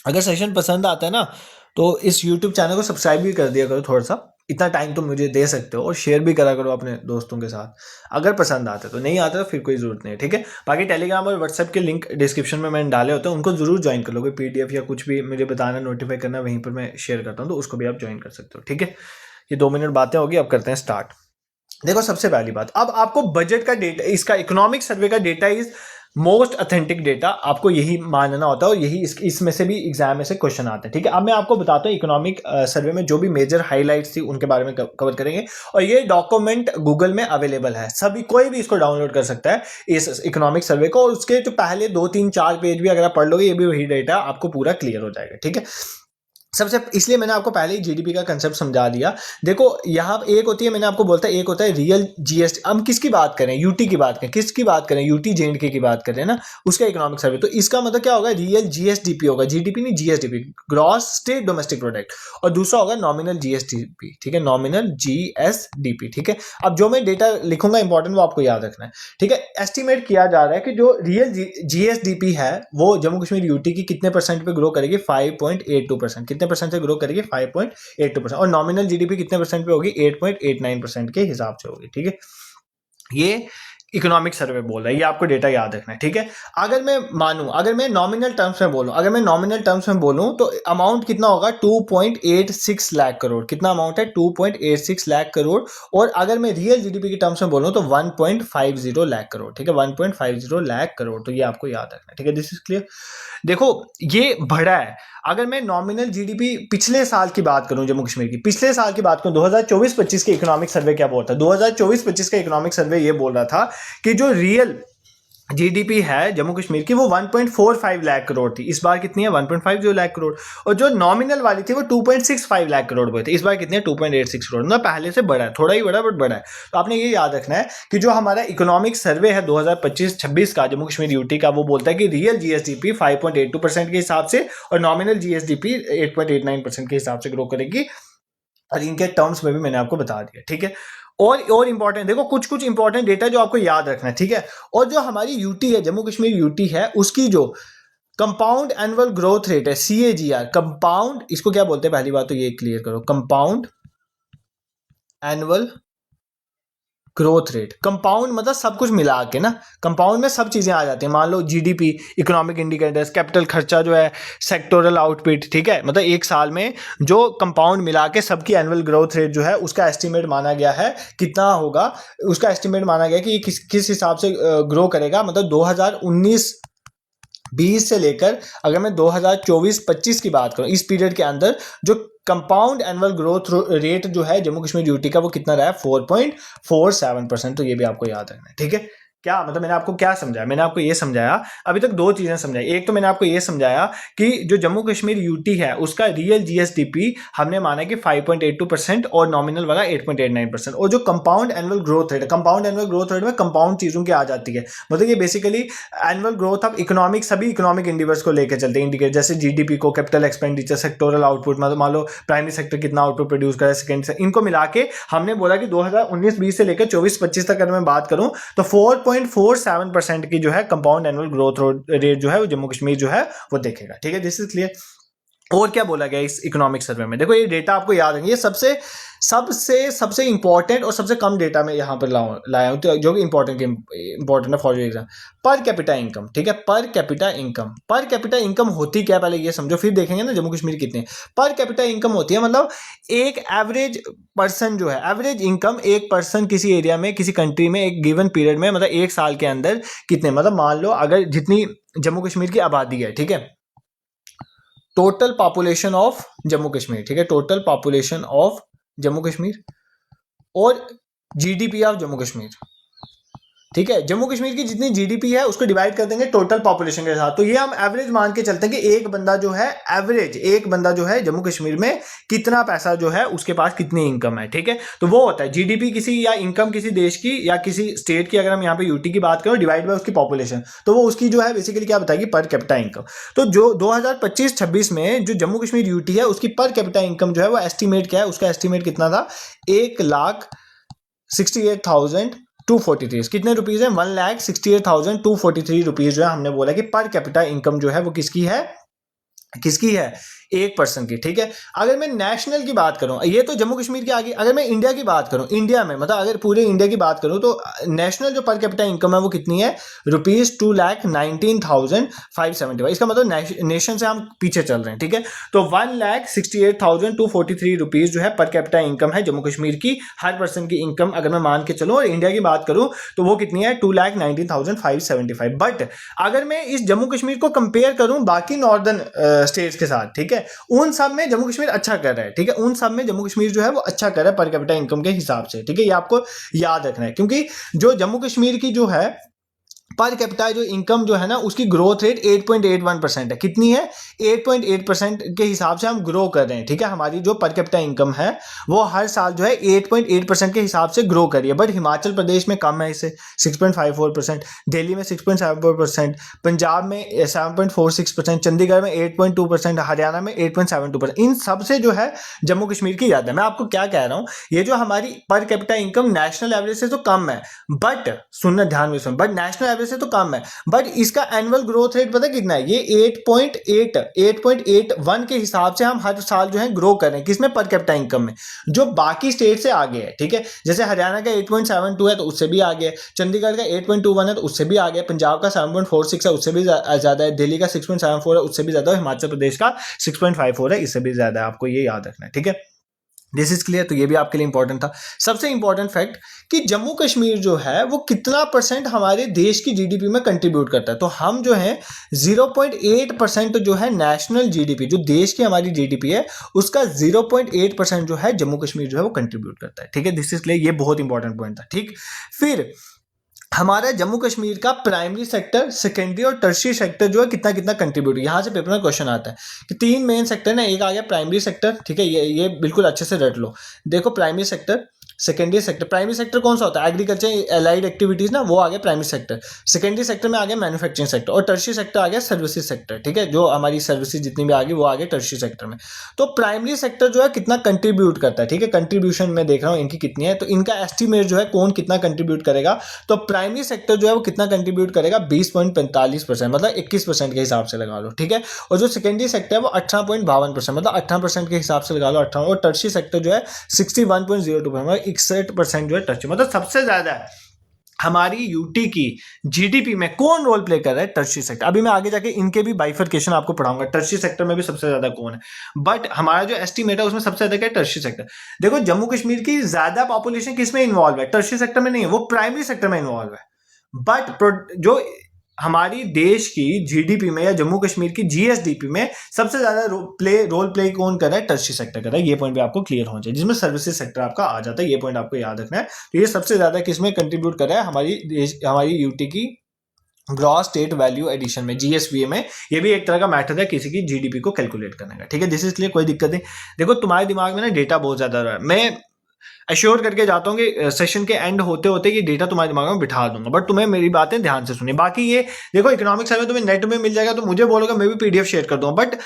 अगर सेशन पसंद आता है ना तो इस यूट्यूब चैनल को सब्सक्राइब भी कर दिया करो, थोड़ा सा इतना टाइम तो मुझे दे सकते हो, और शेयर भी करा करो अपने दोस्तों के साथ, अगर पसंद आता है तो। नहीं आता तो फिर कोई ज़रूरत नहीं है, ठीक है। बाकी टेलीग्राम और व्हाट्सएप के लिंक डिस्क्रिप्शन में मैंने डाले होते हैं, उनको जरूर ज्वाइन कर लो, कोई पीडीएफ या कुछ भी मुझे बताना, नोटिफाई करना, वहीं पर मैं शेयर करता हूँ, तो उसको भी आप ज्वाइन कर सकते हो, ठीक है। ये 2 मिनट बातें होगी, अब करते हैं स्टार्ट। देखो सबसे पहली बात, अब आपको बजट का डेटा, इसका इकोनॉमिक सर्वे का data is most authentic data, आपको यही मानना होता है, और यही इसमें से भी एग्जाम में से क्वेश्चन आते हैं, ठीक है। अब मैं आपको बताता हूँ इकोनॉमिक सर्वे में जो भी मेजर हाइलाइट्स थी उनके बारे में कवर करेंगे, और ये डॉक्यूमेंट गूगल में अवेलेबल है, सभी कोई भी इसको डाउनलोड कर सकता है इस इकोनॉमिक सर्वे को, और उसके जो पहले 2-3-4 पेज भी अगर आप पढ़ लोगे, ये भी वही डेटा आपको पूरा क्लियर हो जाएगा, ठीक है। सबसे इसलिए मैंने आपको पहले ही जीडीपी का कंसेप्ट समझा दिया। देखो यहाँ एक होती है, मैंने आपको बोलता है, एक होता है रियल जीएसटी, हम किसकी बात करें, यूटी की बात करें, किसकी बात करें, यूटी जेएंडके की बात करें ना, उसका इकोनॉमिक सर्वे। तो इसका मतलब क्या होगा, रियल जीएसडीपी होगा, जीडीपी नहीं, GSDP, gross state domestic product, और दूसरा होगा नॉमिनल जीएसडीपी, ठीक है, नॉमिनल जीएसडीपी, ठीक है। अब जो मैं डेटा लिखूंगा इंपॉर्टेंट, वो आपको याद रखना है, ठीक है। एस्टिमेट किया जा रहा है कि जो रियल जीएसडीपी है वो जम्मू कश्मीर यूटी की कितने परसेंट पे ग्रो करेगी, 5.82%, कितने परसेंट से ग्रो करेगी, 5.82%, और नॉमिनल जीडीपी कितने परसेंट पे होगी, 8.89% के हिसाब से होगी, ठीक है। ये इकोनॉमिक सर्वे बोल रहा है, ये आपको डेटा याद रखना है, ठीक है। अगर मैं मानूं, अगर मैं नॉमिनल टर्म्स में बोलूं, तो अमाउंट कितना होगा, 2.86 लाख करोड़, कितना अमाउंट है, 2.86 लाख करोड़। और अगर मैं रियल जीडीपी के टर्म्स में बोलूं तो 1.50 लाख करोड़, ठीक है, 1.50 लाख करोड़। तो ये आपको याद रखना है, ठीक है, दिस इज क्लियर। देखो ये बढ़ा है, अगर मैं नॉमिनल जीडीपी पिछले साल की बात करूं, जम्मू कश्मीर की पिछले साल की बात करूं, 2024-25 के इकोनॉमिक सर्वे क्या बोलता है, 2024-25 का इकोनॉमिक सर्वे ये बोल रहा था कि जो रियल जीडीपी है जम्मू कश्मीर की वो 1.45 लाख करोड़ थी, इस बार कितनी है, 1.50 लाख करोड़, और जो नॉमिनल वाली थी वो 2.65 लाख करोड़ हुए थे, इस बार कितनी है, 2.86 करोड़, ना पहले से बड़ा है, थोड़ा ही बड़ा बट बड़ा है। तो आपने ये याद रखना है कि जो हमारा इकोनॉमिक सर्वे है 2025-26 का जम्मू कश्मीर यूटी का, वो बोलता है कि रियल जीएसडीपी 5.82% के हिसाब से और नॉमिनल जीएसडीपी 8.89% के हिसाब से ग्रो करेगी, और इनके टर्म्स में भी मैंने आपको बता दिया, ठीक है। और इंपॉर्टेंट देखो, कुछ इंपॉर्टेंट डेटा जो आपको याद रखना है, ठीक है। और जो हमारी यूटी है, जम्मू कश्मीर यूटी है, उसकी जो कंपाउंड एनुअल ग्रोथ रेट है, CAGR, कंपाउंड, इसको क्या बोलते हैं, पहली बात तो ये क्लियर करो, compound annual growth rate. Compound मतलब सब कुछ मिला के ना, कंपाउंड में सब चीजें आ जाती हैं, मान लो जीडीपी, इकोनॉमिक इंडिकेटर्स, कैपिटल खर्चा जो है, सेक्टोरल आउटपुट, ठीक है, मतलब एक साल में जो कंपाउंड मिला के सबकी एनुअल ग्रोथ रेट जो है उसका एस्टिमेट माना गया है, कितना होगा उसका एस्टिमेट माना गया कि ये किस हिसाब से ग्रो करेगा, मतलब 2019 20 से लेकर अगर मैं 2024-25 की बात करूं, इस पीरियड के अंदर जो कंपाउंड एनुअल ग्रोथ रेट जो है जम्मू कश्मीर यूटी का वो कितना रहा है 4.47%। तो ये भी आपको याद रखना है, ठीक है। क्या मतलब मैंने आपको क्या समझाया, मैंने आपको ये समझाया अभी तक दो चीजें समझाई। एक तो मैंने आपको ये समझाया कि जो जम्मू कश्मीर यूटी है उसका रियल जीएसडीपी हमने माना कि 5.82% और नॉमिनल वाला 8.89%। और जो compound annual growth rate, compound annual growth rate में कंपाउंड चीजों की आ जाती है, मतलब ये basically annual growth of economic, सभी इकोनॉमिक इंडिवर्स को लेकर चलते हैं, इंडिकेट जैसे जीडीपी को, कैपिटल एक्सपेंडिचर, सेक्टोरल आउटपुट, मतलब मान लो प्राइमरी सेक्टर कितना आउटपुट प्रोड्यूस करे, सेकंड से, इनको मिला के हमने बोला कि 2019-20 से लेकर 24-25 तक अगर मैं बात करूं तो 4.47% की जो है कंपाउंड एनुअल ग्रोथ रेट जो है वो जम्मू कश्मीर जो है वो देखेगा, ठीक है। This is clear. और क्या बोला गया इस इकोनॉमिक सर्वे में, देखो ये डेटा आपको याद है, ये सबसे सबसे इंपॉर्टेंट और सबसे कम डेटा में यहाँ पर लाया हूँ, तो जो कि इंपॉर्टेंट है for your exam. Per capita income, ठीक है, per capita income. Per capita income होती क्या, पहले ये समझो, फिर देखेंगे ना जम्मू कश्मीर कितने। पर कैपिटा इनकम होती है मतलब एक एवरेज पर्सन जो है, एवरेज इनकम एक पर्सन किसी एरिया में, किसी कंट्री में एक गिवन पीरियड में, मतलब एक साल के अंदर कितने, मतलब मान लो अगर जितनी जम्मू कश्मीर की आबादी है, ठीक है, total population of Jammu Kashmir, ठीक है, total population of Jammu Kashmir और जीडीपी ऑफ जम्मू कश्मीर, ठीक है, जम्मू कश्मीर की जितनी जीडीपी है उसको डिवाइड कर देंगे टोटल पॉपुलेशन के साथ। तो ये हम एवरेज मान के चलते हैं कि एक बंदा जो है, एवरेज एक बंदा जो है जम्मू कश्मीर में कितना पैसा जो है उसके पास कितनी इनकम है, ठीक है। तो वो होता है जीडीपी किसी, या इनकम किसी देश की या किसी स्टेट की, अगर हम यहाँ पे यूटी की बात करें, डिवाइड बाय उसकी पॉपुलेशन, तो वो उसकी जो है बेसिकली क्या बताएगी, पर कैपिटा इनकम। तो जो 2025-26 में जो जम्मू कश्मीर यूटी है उसकी पर कैपिटा इनकम जो है वो एस्टिमेट क्या है, उसका एस्टिमेट कितना था, 1,68,243। कितने रुपीज है, 1,68,243 रुपीज जो है हमने बोला कि पर कैपिटा इनकम जो है वो किसकी है, किसकी है, एक पर्सन की, ठीक है। अगर मैं नेशनल की बात करूं, ये तो जम्मू कश्मीर के आगे, अगर मैं इंडिया की बात करूं, इंडिया में मतलब अगर पूरे इंडिया की बात करूं तो नेशनल जो पर कैपिटा इनकम है वो कितनी है, ₹2,19,575। इसका मतलब नेशन से हम पीछे चल रहे हैं, ठीक है। तो 1,68,243 रुपीज जो है पर कैपिटा इनकम है जम्मू कश्मीर की, हर पर्सन की इनकम अगर मैं मान के चलूं, और इंडिया की बात करूं तो वो कितनी है, 2,19,575। बट अगर मैं इस जम्मू कश्मीर को कंपेयर करूं बाकी नॉर्दर्न स्टेट्स के साथ, ठीक है, उन सब में जम्मू कश्मीर अच्छा कर रहा है, ठीक है, उन सब में जम्मू कश्मीर जो है वो अच्छा कर रहा है पर कैपिटा इनकम के हिसाब से, ठीक है। ये आपको याद रखना है, क्योंकि जो जम्मू कश्मीर की जो है पर कैपिटा जो इनकम जो है ना उसकी ग्रोथ रेट 8.81% है। कितनी है, 8.8% के हिसाब से हम ग्रो कर रहे हैं, ठीक है। हमारी जो पर कैपिटा इनकम है वो हर साल जो है 8.8% के हिसाब से ग्रो कर रही है। बट हिमाचल प्रदेश में कम है इससे, 6.54%, दिल्ली में 6.74%, पंजाब में 7.46%, चंडीगढ़ में 8.2%, हरियाणा में 8.72%। इन सबसे जो है जम्मू कश्मीर की ज़्यादा है। मैं आपको क्या कह रहा हूँ, ये जो हमारी per capita income national average से तो कम है, बट सुनना ध्यान में सुन, बट नेशनल एवरेज से तो कम है, बट इसका एनुअल ग्रोथ रेट पता कितना है, ये 8.81 के हिसाब से हम हर साल जो है ग्रो कर रहे हैं, किसमें, पर कैपिटा इनकम में, जो बाकी स्टेट से आगे है, ठीक है। जैसे हरियाणा का 8.72 है तो उससे भी आगे है, चंडीगढ़ का 8.21 है तो उससे भी आगे है, पंजाब का 7.46 है उससे भी ज्यादा है, दिल्ली का 6.74 है उससे भी ज्यादा है, हिमाचल प्रदेश का 6.54 है इससे भी ज्यादा है। आपको ये याद रखना है, ठीक है। This is clear. तो ये भी आपके लिए इंपॉर्टेंट था। सबसे इंपॉर्टेंट फैक्ट कि जम्मू कश्मीर जो है वो कितना परसेंट हमारे देश की जीडीपी में कंट्रीब्यूट करता है, तो हम जो है 0.8% जो है नेशनल जीडीपी, जो देश की हमारी जीडीपी है उसका 0.8% जो है जम्मू कश्मीर जो है वो कंट्रीब्यूट करता है, ठीक है। This is clear. ये बहुत इंपॉर्टेंट पॉइंट था, ठीक। फिर हमारा जम्मू कश्मीर का प्राइमरी सेक्टर, सेकेंडरी और टर्शियरी सेक्टर जो है कितना कितना कंट्रीब्यूट, यहाँ से पेपर में क्वेश्चन आता है कि 3 मेन सेक्टर ना, एक आ गया प्राइमरी सेक्टर, ठीक है, ये बिल्कुल अच्छे से रट लो। देखो primary sector, secondary sector, primary sector कौन सा होता है, एग्रीकल्चर एलाइड एक्टिविटीज ना, वो आ गया प्राइमरी सेक्टर। सेकेंडरी सेक्टर में आ गया मैन्युफैक्चरिंग सेक्टर, और टर्शियरी सेक्टर आ गया सर्विसेज सेक्टर, ठीक है, जो हमारी सर्विसेज जितनी भी आ गई वो आ गया टर्शियरी सेक्टर में। तो प्राइमरी सेक्टर जो है कितना कंट्रीब्यूट करता है, ठीक है, कंट्रीब्यूशन में देख रहा हूँ इनकी कितनी है, तो इनका एस्टिमेट जो है कौन कितना कंट्रीब्यूट करेगा, तो प्राइमरी सेक्टर जो है वो कितना कंट्रीब्यूट करेगा, 20.45%, मतलब 21% के हिसाब से लगा लो, ठीक है। और जो सेकेंडरी सेक्टर है वो 18.52%, मतलब 18% के हिसाब से लगा लो, 18। और टर्शियरी सेक्टर जो है 61.02%, 61% जो है टर्शियरी, मतलब सबसे ज्यादा है हमारी यूटी की जीडीपी में कौन रोल प्ले कर रहा है, टर्शियरी सेक्टर। अभी मैं आगे जाके इनके भी बाइफरकेशन आपको पढ़ाऊंगा, टर्शियरी सेक्टर में भी सबसे ज्यादा कौन है, बट हमारा जो एस्टीमेट है उसमें सबसे ज्यादा क्या है, टर्शियरी सेक्टर। देखो जम्मू कश्मीर की ज्यादा पॉपुलेशन किस में इन्वॉल्व है, टर्शियरी सेक्टर में नहीं है, वो प्राइमरी सेक्टर में इन्वॉल्व है। बट जो हमारी देश की जीडीपी में या जम्मू कश्मीर की जीएसडीपी में सबसे ज्यादा रोल प्ले कौन कर रहा है? टर्शियरी सेक्टर कर रहा है। ये पॉइंट भी आपको क्लियर होना चाहिए, जिसमें सर्विसेज सेक्टर आपका आ जाता है। ये पॉइंट आपको याद रखना है। तो ये सबसे ज्यादा किसमें कंट्रीब्यूट कर रहा है? हमारी यूटी की ग्रॉस स्टेट वैल्यू एडिशन में, जीएसवीए में। ये भी एक तरह का मैथड है किसी की जीडीपी को कैलकुलेट करने का, ठीक है। दिस इसलिए कोई दिक्कत नहीं। देखो तुम्हारे दिमाग में ना डेटा बहुत ज्यादा रहा है, मैं अश्योर करके जाता हूँ कि सेशन के एंड होते होते ये डेटा तुम्हारे दिमाग में बिठा दूंगा, बट तुम्हें मेरी बातें ध्यान से सुनिए। बाकी ये देखो इकोनॉमिक सर्वे तुम्हें नेट में मिल जाएगा, तो मुझे बोलोगे मैं भी पीडीएफ शेयर कर दूंगा, बट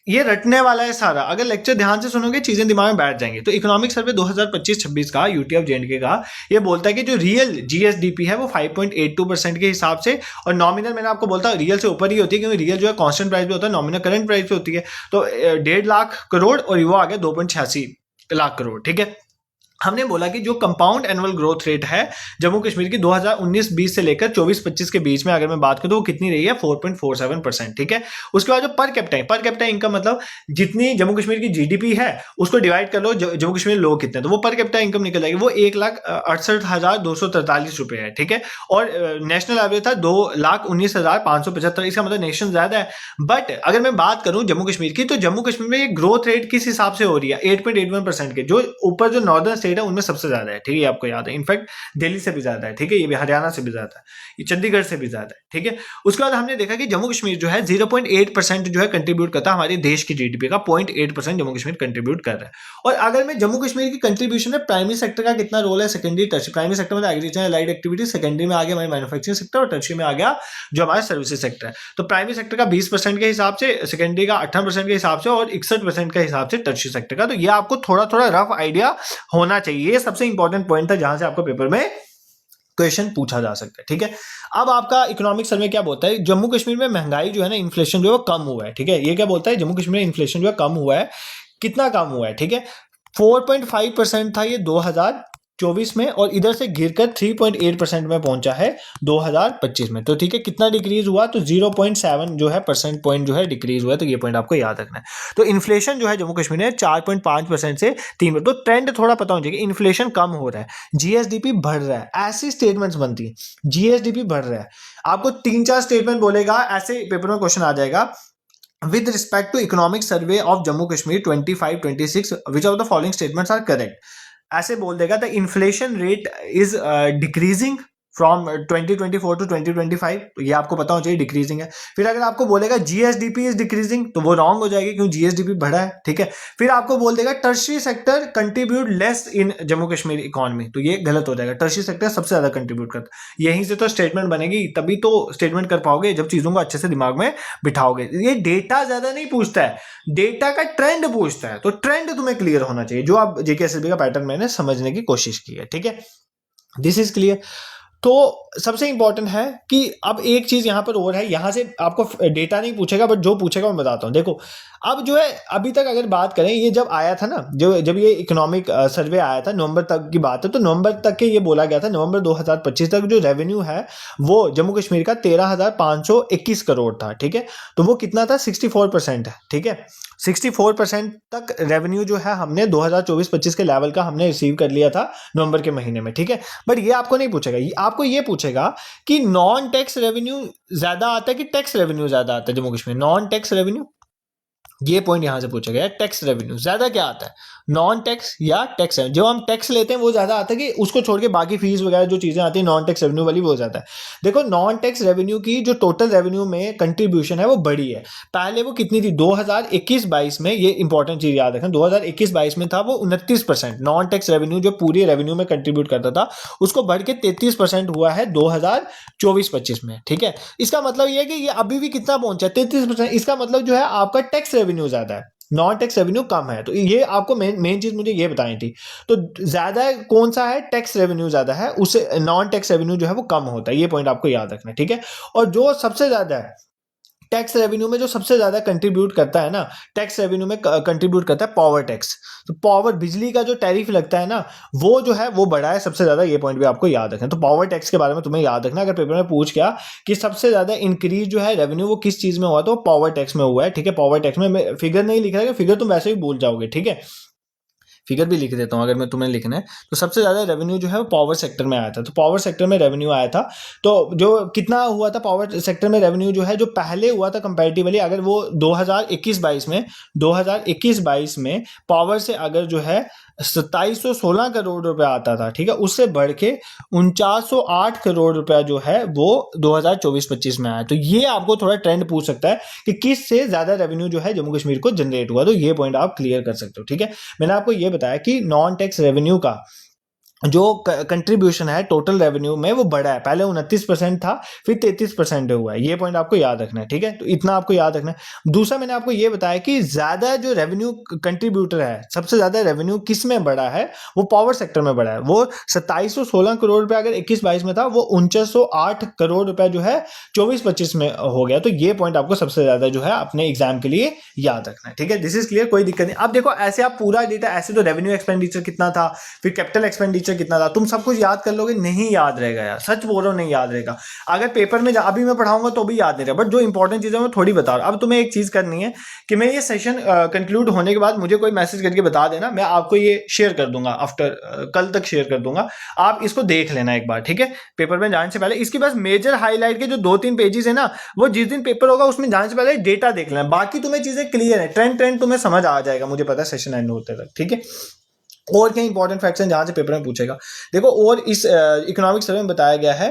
ये रटने वाला है सारा। अगर लेक्चर ध्यान से सुनोगे चीजें दिमाग में बैठ जाएंगी। तो इकोनॉमिक सर्वे 2025-26 का यूटी ऑफ जेएंडके का ये बोलता है कि जो रियल जीएसडीपी है वो 5.82% के हिसाब से, और नॉमिनल मैंने आपको बोलता है रियल से ऊपर ही होती है, क्योंकि रियल जो है कांस्टेंट प्राइस पे होता है, नॉमिनल करंट प्राइस पे होती है। तो 1.5 लाख करोड़ और वो आ गया 2.86 लाख करोड़, ठीक है। हमने बोला कि जो कंपाउंड एनुअल ग्रोथ रेट है जम्मू कश्मीर की 2019-20 से लेकर 24-25 के बीच में अगर मैं बात करूं तो वो कितनी रही है? 4.47%, ठीक है। उसके बाद जो पर कैपिटा इनकम मतलब जितनी जम्मू कश्मीर की जीडीपी है उसको डिवाइड कर लो, जम्मू कश्मीर लोग कितने, तो वो पर कैपिटा इनकम निकल जाएगी, वो 1,68,243 रुपए है, ठीक है। और नेशनल एवरेज था 2,19,575। इसका मतलब नेशन ज्यादा है। बट अगर मैं बात करूं जम्मू कश्मीर की, तो जम्मू कश्मीर में ये ग्रोथ रेट किस हिसाब से हो रही है? 8.81% के। जो ऊपर जो नॉर्दर्न स्टेट है उनमें सबसे ज्यादा है, ठीक है, आपको याद है। इनफैक्ट दिल्ली से भी ज्यादा है, ठीक है, ये भी हरियाणा से भी ज्यादा है, ये चंडीगढ़ से भी ज्यादा है, ठीक है। उसके बाद हमने देखा कि जम्मू कश्मीर जो है 0.8% जो है कंट्रीब्यूट करता है हमारे देश की जीडीपी का। 0.8% जम्मू कश्मीर कंट्रीब्यूट कर रहा है। और अगर मैं जम्मू कश्मीर की कंट्रीब्यूशन में प्राइमरी सेक्टर का कितना रोल है, सेकेंडरी टर्शियरी, प्राइमरी सेक्टर में एग्रीकल्चर एलाइड एक्टिविटी, सेकेंडरी में आ गया हमारे मैन्युफैक्चरिंग सेक्टर, और टर्शियरी में आ गया जो हमारा सर्विसेज सेक्टर है। तो प्राइमरी सेक्टर का 20% के हिसाब से, सेकेंडरी का 18% के हिसाब से, और 61% के हिसाब से टर्शियरी सेक्टर का। तो ये आपको थोड़ा थोड़ा रफ आइडिया होना चाहिए। ये सबसे इंपॉर्टेंट पॉइंट था जहां से आपको पेपर में क्वेश्चन पूछा जा सकता है, ठीक है। अब आपका इकोनॉमिक सर्वे क्या बोलता है? जम्मू कश्मीर में महंगाई जो है ना, इन्फ्लेशन जो है कम हुआ है, ठीक है। ये क्या बोलता है? जम्मू कश्मीर में इन्फ्लेशन जो है कम हुआ है। कितना कम हुआ है? ठीक है, 4.5% था ये 2024 में, और इधर से गिरकर 3.8% में पहुंचा है 2025 में। तो ठीक है, कितना डिक्रीज हुआ? तो 0.7 जो है परसेंट पॉइंट जो है डिक्रीज हुआ है। तो ये पॉइंट आपको याद रखना है। तो इन्फ्लेशन जो है जम्मू कश्मीर में 4.5% से 3। तो ट्रेंड थोड़ा पता होना चाहिए, इन्फ्लेशन कम हो रहा है, जीएसडीपी बढ़ रहा है, ऐसी स्टेटमेंट्स बनती है। जीएसडीपी बढ़ रहा है, आपको 3-4 स्टेटमेंट बोलेगा, ऐसे पेपर में क्वेश्चन आ जाएगा। With respect to economic survey of Jammu Kashmir 25-26, which of the following statements are correct? ऐसे बोल देगा the inflation rate is decreasing from 2024 to 2025, तो ये आपको पता होना चाहिए डिक्रीजिंग है। फिर अगर आपको बोलेगा जीएसडीपी इज डिक्रीजिंग, तो वो रॉन्ग हो जाएगी क्योंकि जीएसडीपी बढ़ा है, ठीक है। फिर आपको बोल देगा tertiary sector contribute less in Jammu Kashmir economy, तो ये गलत हो जाएगा। टर्शियरी सेक्टर सबसे ज्यादा कंट्रीब्यूट करता है। यहीं से तो स्टेटमेंट बनेगी, तभी तो स्टेटमेंट कर पाओगे जब चीजों को अच्छे से दिमाग में बिठाओगे। ये डेटा ज्यादा नहीं पूछता है, डेटा का ट्रेंड पूछता है। तो ट्रेंड तुम्हें क्लियर होना चाहिए, जो आप जेकेएसएसबी का पैटर्न मैंने समझने की कोशिश की है, ठीक है। This is clear. तो सबसे इंपॉर्टेंट है कि अब एक चीज यहां पर और है, यहां से आपको डेटा नहीं पूछेगा, बट जो पूछेगा मैं बताता हूं। देखो अब जो है, अभी तक अगर बात करें, ये जब आया था ना, जब ये इकोनॉमिक सर्वे आया था, नवंबर तक की बात है, तो नवंबर तक के ये बोला गया था, नवंबर 2025 तक जो रेवेन्यू है वो जम्मू कश्मीर का 13,521 करोड़ था, ठीक है। तो वो कितना था? 64% है, ठीक है। 64% तक रेवेन्यू जो है हमने 2024-25 के लेवल का हमने रिसीव कर लिया था नवंबर के महीने में, ठीक है। बट ये आपको नहीं पूछेगा, आपको ये पूछेगा कि नॉन टैक्स रेवेन्यू ज्यादा आता है कि टैक्स रेवेन्यू ज्यादा आता है Jammu Kashmir? Non tax revenue, ये पॉइंट यहां से पूछा गया। टैक्स रेवेन्यू ज्यादा क्या आता है, नॉन टैक्स या टैक्स? जो हम टैक्स लेते हैं वो ज्यादा आता है कि उसको छोड़ के बाकी फीस वगैरह जो चीजें आती है नॉन टैक्स रेवेन्यू वाली, वो ज्यादा है? देखो नॉन टैक्स रेवेन्यू की जो टोटल रेवेन्यू में कंट्रीब्यूशन है वो बड़ी है। पहले वो कितनी थी? 2021-22 में, ये इंपॉर्टेंट चीज याद रखें, 2021-22 में था वो 29%। नॉन टैक्स रेवेन्यू जो पूरी रेवेन्यू में कंट्रीब्यूट करता था, उसको बढ़ के 33% हुआ है 2024-25 में, ठीक है। इसका मतलब ये है कि ये अभी भी कितना पहुंचा? 33%। इसका मतलब जो है आपका टैक्स रेवेन्यू ज्यादा है, नॉन टैक्स रेवेन्यू कम है। तो ये आपको मेन चीज मुझे ये बतानी थी। तो ज्यादा कौन सा है? टैक्स रेवेन्यू ज्यादा है, उससे नॉन टैक्स रेवेन्यू जो है वो कम होता है। ये पॉइंट आपको याद रखना है, ठीक है। और जो सबसे ज्यादा है टैक्स रेवेन्यू में, जो सबसे ज्यादा कंट्रीब्यूट करता है ना, टैक्स रेवेन्यू में कंट्रीब्यूट करता है पावर टैक्स। तो पावर, बिजली का जो टैरिफ लगता है ना, वो जो है वो बड़ा है सबसे ज्यादा। ये पॉइंट भी आपको याद रखना। तो पावर टैक्स के बारे में तुम्हें याद रखना। अगर पेपर में पूछ गया कि सबसे ज्यादा इंक्रीज जो है रेवेन्यू वो किस चीज में हुआ, तो पावर टैक्स में हुआ है, ठीक है। पावर टैक्स में मैं फिगर नहीं लिख रहा, फिगर तुम वैसे ही भूल जाओगे, ठीक है। फिगर भी लिख देता हूँ अगर मैं तुम्हें लिखना है। तो सबसे ज़्यादा रेवेन्यू जो है वो पावर सेक्टर में आया था, तो पावर सेक्टर में रेवेन्यू आया था। तो जो कितना हुआ था पावर सेक्टर में रेवेन्यू जो है, जो पहले हुआ था कंपैरेटिवली, अगर वो 2021-22 में पावर से अगर जो है 2716 करोड़ रुपया आता था, ठीक है, उससे बढ़ के 4908 करोड़ रुपया जो है वो 2024-25 में आया। तो ये आपको थोड़ा ट्रेंड पूछ सकता है कि किस से ज्यादा रेवेन्यू जो है जम्मू कश्मीर को जनरेट हुआ, तो ये पॉइंट आप क्लियर कर सकते हो। ठीक है, मैंने आपको ये बताया कि नॉन टैक्स रेवेन्यू का जो कंट्रीब्यूशन है टोटल रेवेन्यू में वो बढ़ा है, पहले 29% था, फिर 33% हुआ है। ये पॉइंट आपको याद रखना है। ठीक है, तो इतना आपको याद रखना है। दूसरा मैंने आपको ये बताया कि ज्यादा जो रेवेन्यू कंट्रीब्यूटर है, सबसे ज्यादा रेवेन्यू किस में बढ़ा है, वो पावर सेक्टर में बढ़ा है। वो 2716 करोड़ रुपया अगर 21-22 में था, वो 4908 करोड़ रुपया जो है 24-25 में हो गया। तो ये पॉइंट आपको सबसे ज्यादा जो है अपने एग्जाम के लिए याद रखना है। ठीक है, दिस इज क्लियर, कोई दिक्कत नहीं। अब देखो ऐसे आप पूरा डेटा, ऐसे तो रेवेन्यू एक्सपेंडिचर कितना था, फिर कैपिटल एक्सपेंडिचर कितना था, तुम सब कुछ याद कर लोगे, नहीं याद रहेगा यार, सच बोल रहा हूं, नहीं याद रहेगा। अगर पेपर में अभी मैं पढ़ाऊंगा तो भी याद नहीं रहेगा, बट जो इंपॉर्टेंट चीजें मैं थोड़ी बता रहा हूं। अब तुम्हें एक चीज करनी है कि मैं ये सेशन कंक्लूड होने के बाद मुझे कोई मैसेज करके बता देना, मैं आपको ये शेयर कर दूंगा, आफ्टर कल तक शेयर कर दूंगा, आप इसको देख लेना एक बार। ठीक है, पेपर में जाने से पहले इसकी बस मेजर हाईलाइट के जो 2-3 पेजेस है ना, वो जिस दिन पेपर होगा उसमें जाने से पहले डेटा देख लेना, बाकी तुम्हें चीजें क्लियर है, ट्रेंड तुम्हें समझ आ जाएगा, मुझे पता है सेशन एंड होते तक। ठीक है, और क्या इंपॉर्टेंट फैक्ट्स हैं जहां से पेपर में पूछेगा, देखो। और इस इकोनॉमिक सर्वे में बताया गया है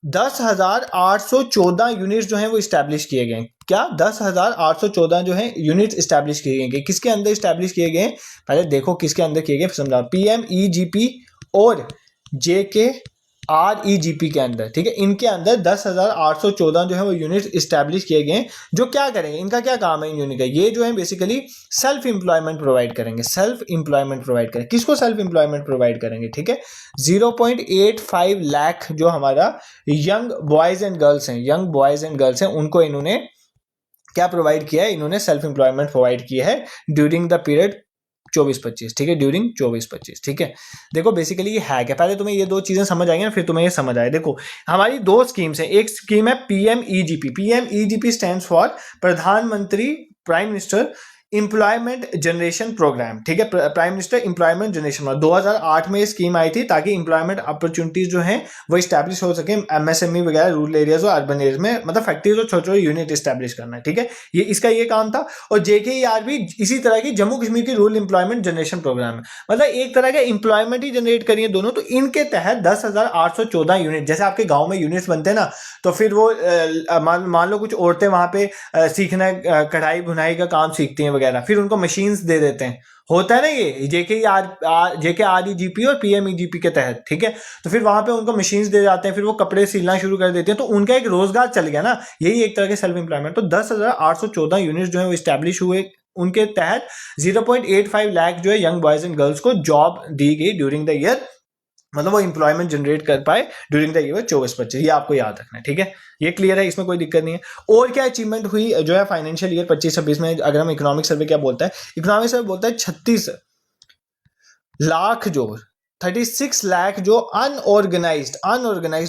10,814 यूनिट्स जो हैं वो इस्टेब्लिश किए गए। क्या 10,814 जो है यूनिट्स इस्टेब्लिश किए गए, किसके अंदर इस्टेब्लिश किए गए, पहले देखो किसके अंदर किए गए, समझा, PMEGP और JKREGP के अंदर। ठीक है, इनके अंदर 10,814 जो है वो यूनिट इस्टेब्लिश किए गए, जो क्या करेंगे, इनका क्या काम है इन यूनिट का, ये जो है बेसिकली सेल्फ एम्प्लॉयमेंट प्रोवाइड करेंगे। सेल्फ एम्प्लॉयमेंट प्रोवाइड करेंगे, किसको सेल्फ एम्प्लॉयमेंट प्रोवाइड करेंगे, ठीक है, 0.85 लाख जो हमारा यंग बॉयज एंड गर्ल्स हैं, यंग बॉयज एंड गर्ल्स हैं, उनको इन्होंने क्या प्रोवाइड किया है, इन्होंने सेल्फ एम्प्लॉयमेंट प्रोवाइड किया है ड्यूरिंग द पीरियड 24-25। ठीक है, ड्यूरिंग 24-25। ठीक है, देखो बेसिकली ये है क्या, पहले तुम्हें ये दो चीजें समझ आएंगी ना, फिर तुम्हें ये समझ आए। देखो हमारी दो स्कीम्स हैं, एक स्कीम है PMEGP। PMEGP stands for Pradhanmantri prime minister employment generation programme. ठीक है, प्राइम मिनिस्टर एम्प्लॉयमेंट जनरेशन 2008 में ये स्कीम आई थी ताकि एम्प्लॉयमेंट अपॉर्चुनिटीज जो हैं वो स्टैब्लिश हो सके MSME वगैरह रूरल एरियाज और अर्बन एरियाज में, मतलब फैक्ट्रीज और छोटे छोटे यूनिट स्टैब्लिश करना है। ठीक है, ये इसका ये काम था। और JKER भी इसी तरह की जम्मू कश्मीर की रूरल एम्प्लॉयमेंट जनरेशन प्रोग्राम है, मतलब एक तरह का एम्प्लॉयमेंट ही जनरेट करिए दोनों। तो इनके तहत 10,814 यूनिट, जैसे आपके गाँव में यूनिट्स बनते हैं ना, तो फिर वो मान लो कुछ औरतें वहां पे सीखना, कढ़ाई बुनाई का काम सीखती हैं वगैरह, फिर उनको मशीन्स दे देते हैं, होता है ना ये JKREGP और PMEGP के तहत। ठीक है, तो फिर वहां पे उनको मशीन्स दे जाते हैं, फिर वो कपड़े सिलना शुरू कर देते हैं, तो उनका एक रोजगार चल गया ना, यही एक तरह के सेल्फ एम्प्लॉयमेंट। तो 10,814 यूनिट्स जो है वो स्टैब्लिश हुए, उनके तहत 0.85 लाख जो है यंग बॉयज एंड गर्ल्स को जॉब दी गई ड्यूरिंग द ईयर, मतलब वो एम्प्लॉयमेंट जनरेट कर पाए ड्यूरिंग द ईयर 24-25। ये आपको याद रखना है। ठीक है, ये क्लियर है, इसमें कोई दिक्कत नहीं है। और क्या अचीवमेंट हुई जो है फाइनेंशियल ईयर 25-26 में, अगर हम इकोनॉमिक सर्वे क्या बोलता है, इकोनॉमिक सर्वे बोलता है 36 लाख जो 36 लाख जो अनऑर्गेनाइज्ड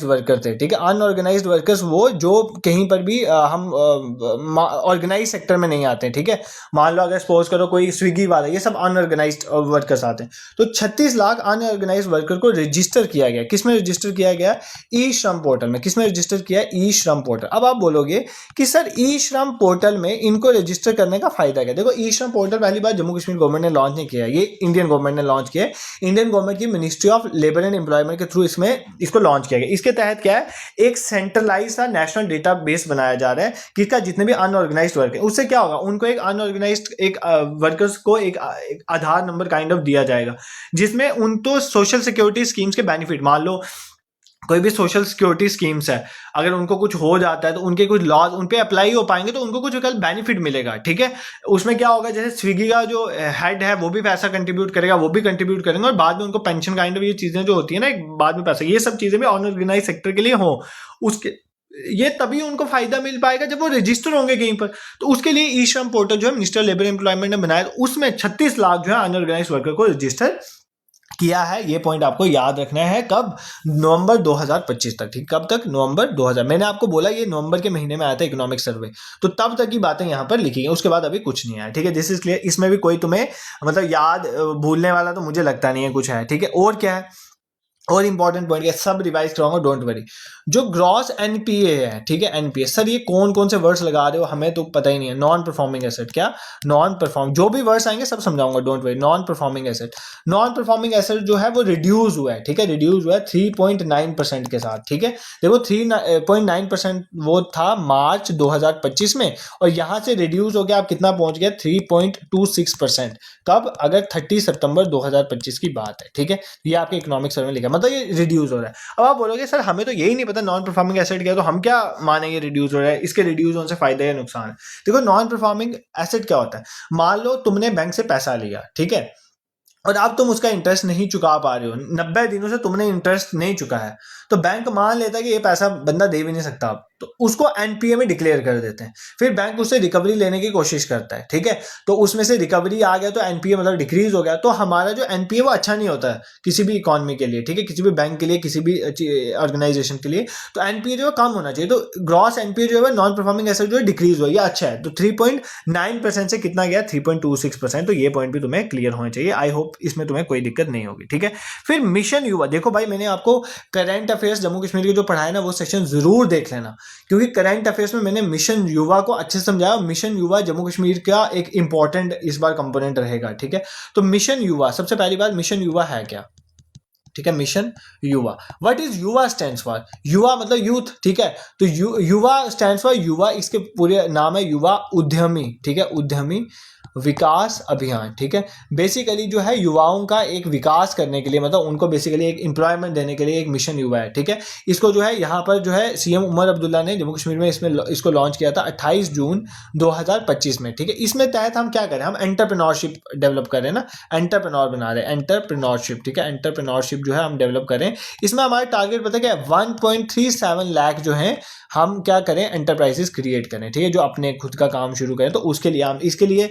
वर्कर थे। ठीक है, अनऑर्गेनाइज्ड वर्कर्स वो जो कहीं पर भी हम ऑर्गेनाइज सेक्टर में नहीं आते हैं। ठीक है, मान लो अगर सपोज करो कोई स्विगी वाला, ये सब अनऑर्गेनाइज्ड वर्कर्स आते हैं। तो 36 लाख अनऑर्गेनाइज्ड वर्कर को रजिस्टर किया गया, किसमें रजिस्टर किया गया, ई श्रम पोर्टल में। किसमें रजिस्टर किया, ई श्रम पोर्टल। अब आप बोलोगे कि सर ई श्रम पोर्टल में इनको रजिस्टर करने का फायदा क्या। देखो ई श्रम पोर्टल पहली बार जम्मू कश्मीर गवर्नमेंट ने लॉन्च नहीं किया, ये इंडियन गवर्नमेंट ने लॉन्च किया, इंडियन गवर्नमेंट की ministry of labour and employment के थ्रू इसको लॉन्च किया गया। इसके तहत क्या है, एक सेंट्रलाइज सा नेशनल डेटाबेस बनाया जा रहा है किसका, जितने भी अनऑर्गेनाइज्ड वर्क है। उससे क्या होगा, उनको एक अनऑर्गेनाइज्ड एक वर्कर्स को एक आधार नंबर काइंड ऑफ दिया जाएगा, जिसमें उनको सोशल सिक्योरिटी स्कीम्स के बेनिफिट, मान लो कोई भी सोशल सिक्योरिटी स्कीम्स है, अगर उनको कुछ हो जाता है तो उनके कुछ लॉज उन पे अप्लाई हो पाएंगे, तो उनको कुछ कल बेनिफिट मिलेगा। ठीक है, उसमें क्या होगा, जैसे स्विगी का जो हेड है वो भी पैसा कंट्रीब्यूट करेगा, वो भी कंट्रीब्यूट करेंगे, और बाद में उनको पेंशन काइंड ऑफ ये चीजें जो होती है ना, बाद में पैसा, ये सब चीजें भी अनऑर्गेनाइज सेक्टर के लिए हो, उसके ये तभी उनको फायदा मिल पाएगा जब वो रजिस्टर होंगे कहीं पर। तो उसके लिए ई श्रम पोर्टल जो है मिनिस्टर लेबर एम्प्लॉयमेंट ने बनाया, उसमें 36 लाख जो है अनऑर्गेनाइज वर्कर को रजिस्टर किया है, ये पॉइंट आपको याद रखना है। कब? नवंबर 2025 तक, ठीक। कब तक? नवंबर 2000। मैंने आपको बोला ये नवंबर के महीने में आया था इकोनॉमिक सर्वे, तो तब तक की बातें यहाँ पर लिखी गई, उसके बाद अभी कुछ नहीं आया, ठीक है। This is clear. इसमें भी कोई तुम्हें मतलब याद भूलने वाला तो मुझे लगता नहीं है कुछ है, ठीक है। और क्या है, और इंपॉर्टेंट पॉइंट, सब रिवाइज कराऊंगा, डोंट वरी। जो ग्रॉस एनपीए है, ठीक है, एनपीए। सर ये कौन कौन से वर्ड्स लगा रहे हो, हमें तो पता ही नहीं है। नॉन परफॉर्मिंग एसेट, क्या? नॉन परफॉर्म, जो भी वर्ड्स आएंगे सब समझाऊंगा, don't worry. Non performing asset, non performing asset जो है वो रिड्यूस हुआ है, ठीक है, रिड्यूस हुआ है 3.9% के साथ, ठीक है। देखो 3.9% वो था मार्च 2025 में, और यहां से रिड्यूस हो गया, आप कितना पहुंच गया? 3.26%। कब? अगर 30 सितंबर 2025 की बात है, ठीक है। ये आपके इकोनॉमिक सर्वे में लिखा, मतलब ये रिड्यूस हो रहा है। अब आप बोलोगे सर हमें तो यही नहीं पता नॉन परफॉर्मिंग एसेट क्या है, तो हम क्या माने ये रिड्यूस हो रहा है, इसके रिड्यूस होने से फायदा या नुकसान है? देखो नॉन परफॉर्मिंग एसेट क्या होता है, मान लो तुमने बैंक से पैसा लिया, ठीक है, और अब तुम उसका इंटरेस्ट नहीं चुका पा रहे हो, 90 दिनों से तुमने इंटरेस्ट नहीं चुका है, तो बैंक मान लेता है कि ये पैसा बंदा दे भी नहीं सकता अब, तो उसको एनपीए में डिक्लेयर कर देते हैं। फिर बैंक उससे रिकवरी लेने की कोशिश करता है, ठीक है। तो उसमें से रिकवरी आ गया तो एनपीए मतलब डिक्रीज हो गया, तो हमारा जो एनपीए वो अच्छा नहीं होता है किसी भी इकोनॉमी के लिए, ठीक है, किसी भी बैंक के लिए, किसी भी ऑर्गेनाइजेशन के लिए। तो एनपीए जो है कम होना चाहिए, तो ग्रॉस एनपीए जो है नॉन परफॉर्मिंग एसेट जो है डिक्रीज हुआ, ये अच्छा है। तो 3.9% से कितना गया? 3.26%। तो ये पॉइंट भी तुम्हें क्लियर होना चाहिए। आई होप इसमें तुम्हें कोई दिक्कत नहीं होगी, ठीक है। फिर मिशन युवा, देखो भाई मैंने आपको करंट अफेयर्स जम्मू कश्मीर के जो पढ़ाया ना, वो सेक्शन जरूर देख लेना, क्योंकि करंट अफेयर्स में मैंने मिशन युवा को अच्छे से समझाया। मिशन युवा जम्मू कश्मीर का एक इंपॉर्टेंट इस बार कंपोनेंट रहेगा, ठीक है। तो मिशन युवा, सबसे पहली बात, मिशन युवा है क्या, ठीक है। मिशन युवा, व्हाट इज युवा स्टैंड्स फॉर? युवा मतलब यूथ, ठीक है। तो युवा स्टैंड्स फॉर, युवा इसके पूरे नाम है युवा उद्यमी, ठीक है, उद्यमी विकास अभियान, ठीक है। बेसिकली जो है युवाओं का एक विकास करने के लिए, मतलब उनको बेसिकली एक एम्प्लॉयमेंट देने के लिए एक मिशन युवा है, ठीक है। इसको जो है यहाँ पर जो है सीएम उमर अब्दुल्ला ने जम्मू कश्मीर में इसको लॉन्च किया था 28 जून 2025 में, ठीक है। इसमें तहत हम क्या करें, हम एंटरप्रेन्योरशिप डेवलप करें ना, एंटरप्रेन्योर बना रहे हैं, एंटरप्रेन्योरशिप, ठीक है, एंटरप्रेन्योरशिप जो है हम डेवलप करें। इसमें हमारा टारगेट पता क्या है? 1.37 लाख जो है हम क्या करें, एंटरप्राइजेस क्रिएट करें, ठीक है, जो अपने खुद का काम शुरू करें। तो उसके लिए हम, इसके लिए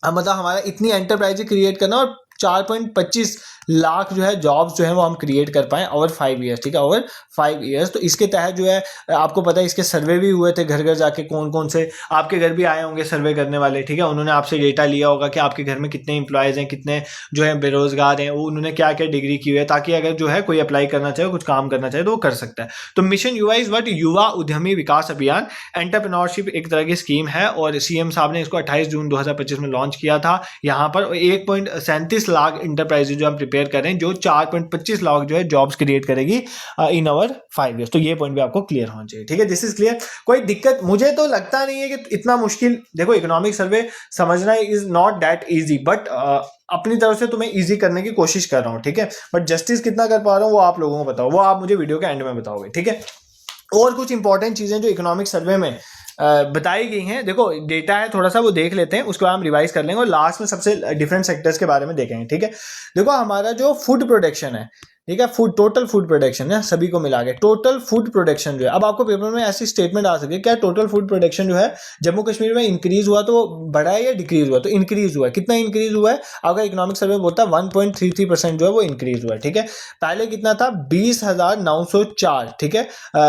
मतलब हमारा इतनी एंटरप्राइज क्रिएट करना, और 4.25 लाख जो है जॉब्स जो है वो हम क्रिएट कर पाए ओवर 5 ईयर्स, ठीक है, ओवर 5 ईयर्स। तो इसके तहत जो है आपको पता है इसके सर्वे भी हुए थे, घर घर जाके कौन कौन से आपके घर भी आए होंगे सर्वे करने वाले, ठीक है। उन्होंने आपसे डेटा लिया होगा कि आपके घर में कितने इंप्लॉयज़ हैं, कितने जो है बेरोजगार हैं, वो उन्होंने क्या क्या डिग्री की हुई है, ताकि अगर जो है कोई अप्लाई करना चाहे, कुछ काम करना चाहे तो वो कर सकता है। तो मिशन युवा इज व्हाट? युवा उद्यमी विकास अभियान। एंटरप्रेन्योरशिप एक तरह की स्कीम है, और सीएम साहब ने इसको 28 जून 2025 में लॉन्च किया था। यहाँ पर 1.37 लाख इंटरप्राइजेज जो हम प्रिपेयर करें, जो 4.25 लाख जो है जॉब्स क्रिएट करेगी इन ओवर 5 ईयर्स। तो ये पॉइंट भी आपको क्लियर होना चाहिए, ठीक है। This is clear. कोई दिक्कत मुझे तो लगता नहीं है कि इतना मुश्किल, देखो इकोनॉमिक सर्वे समझना is not that easy, but अपनी तरफ से तुम्हें इजी करने की कोशिश कर रहा हूँ, ठीक है। बट जस्टिस कितना कर पा रहा हूँ वो आप लोगों को बताओ, वो आप मुझे वीडियो के एंड में बताओगे, ठीक है। और कुछ इंपॉर्टेंट चीजें जो इकोनॉमिक सर्वे में बताई गई हैं, देखो डेटा है थोड़ा सा, वो देख लेते हैं, उसके बाद हम रिवाइज कर लेंगे, और लास्ट में सबसे डिफरेंट सेक्टर्स के बारे में देखेंगे, ठीक है। देखो हमारा जो फूड प्रोडक्शन है, ठीक है, टोटल फूड प्रोडक्शन है, सभी को मिला के टोटल फूड प्रोडक्शन जो है, अब आपको पेपर में ऐसी स्टेटमेंट आ सकती है, क्या टोटल फूड प्रोडक्शन जो है जम्मू कश्मीर में इंक्रीज हुआ, तो बढ़ा है या डिक्रीज हुआ? तो इंक्रीज हुआ है। कितना इंक्रीज हुआ है? आपका इकोनॉमिक सर्वे बोलता है 1.33% जो है वो इंक्रीज हुआ है, ठीक है। पहले कितना था? 20,904, ठीक है,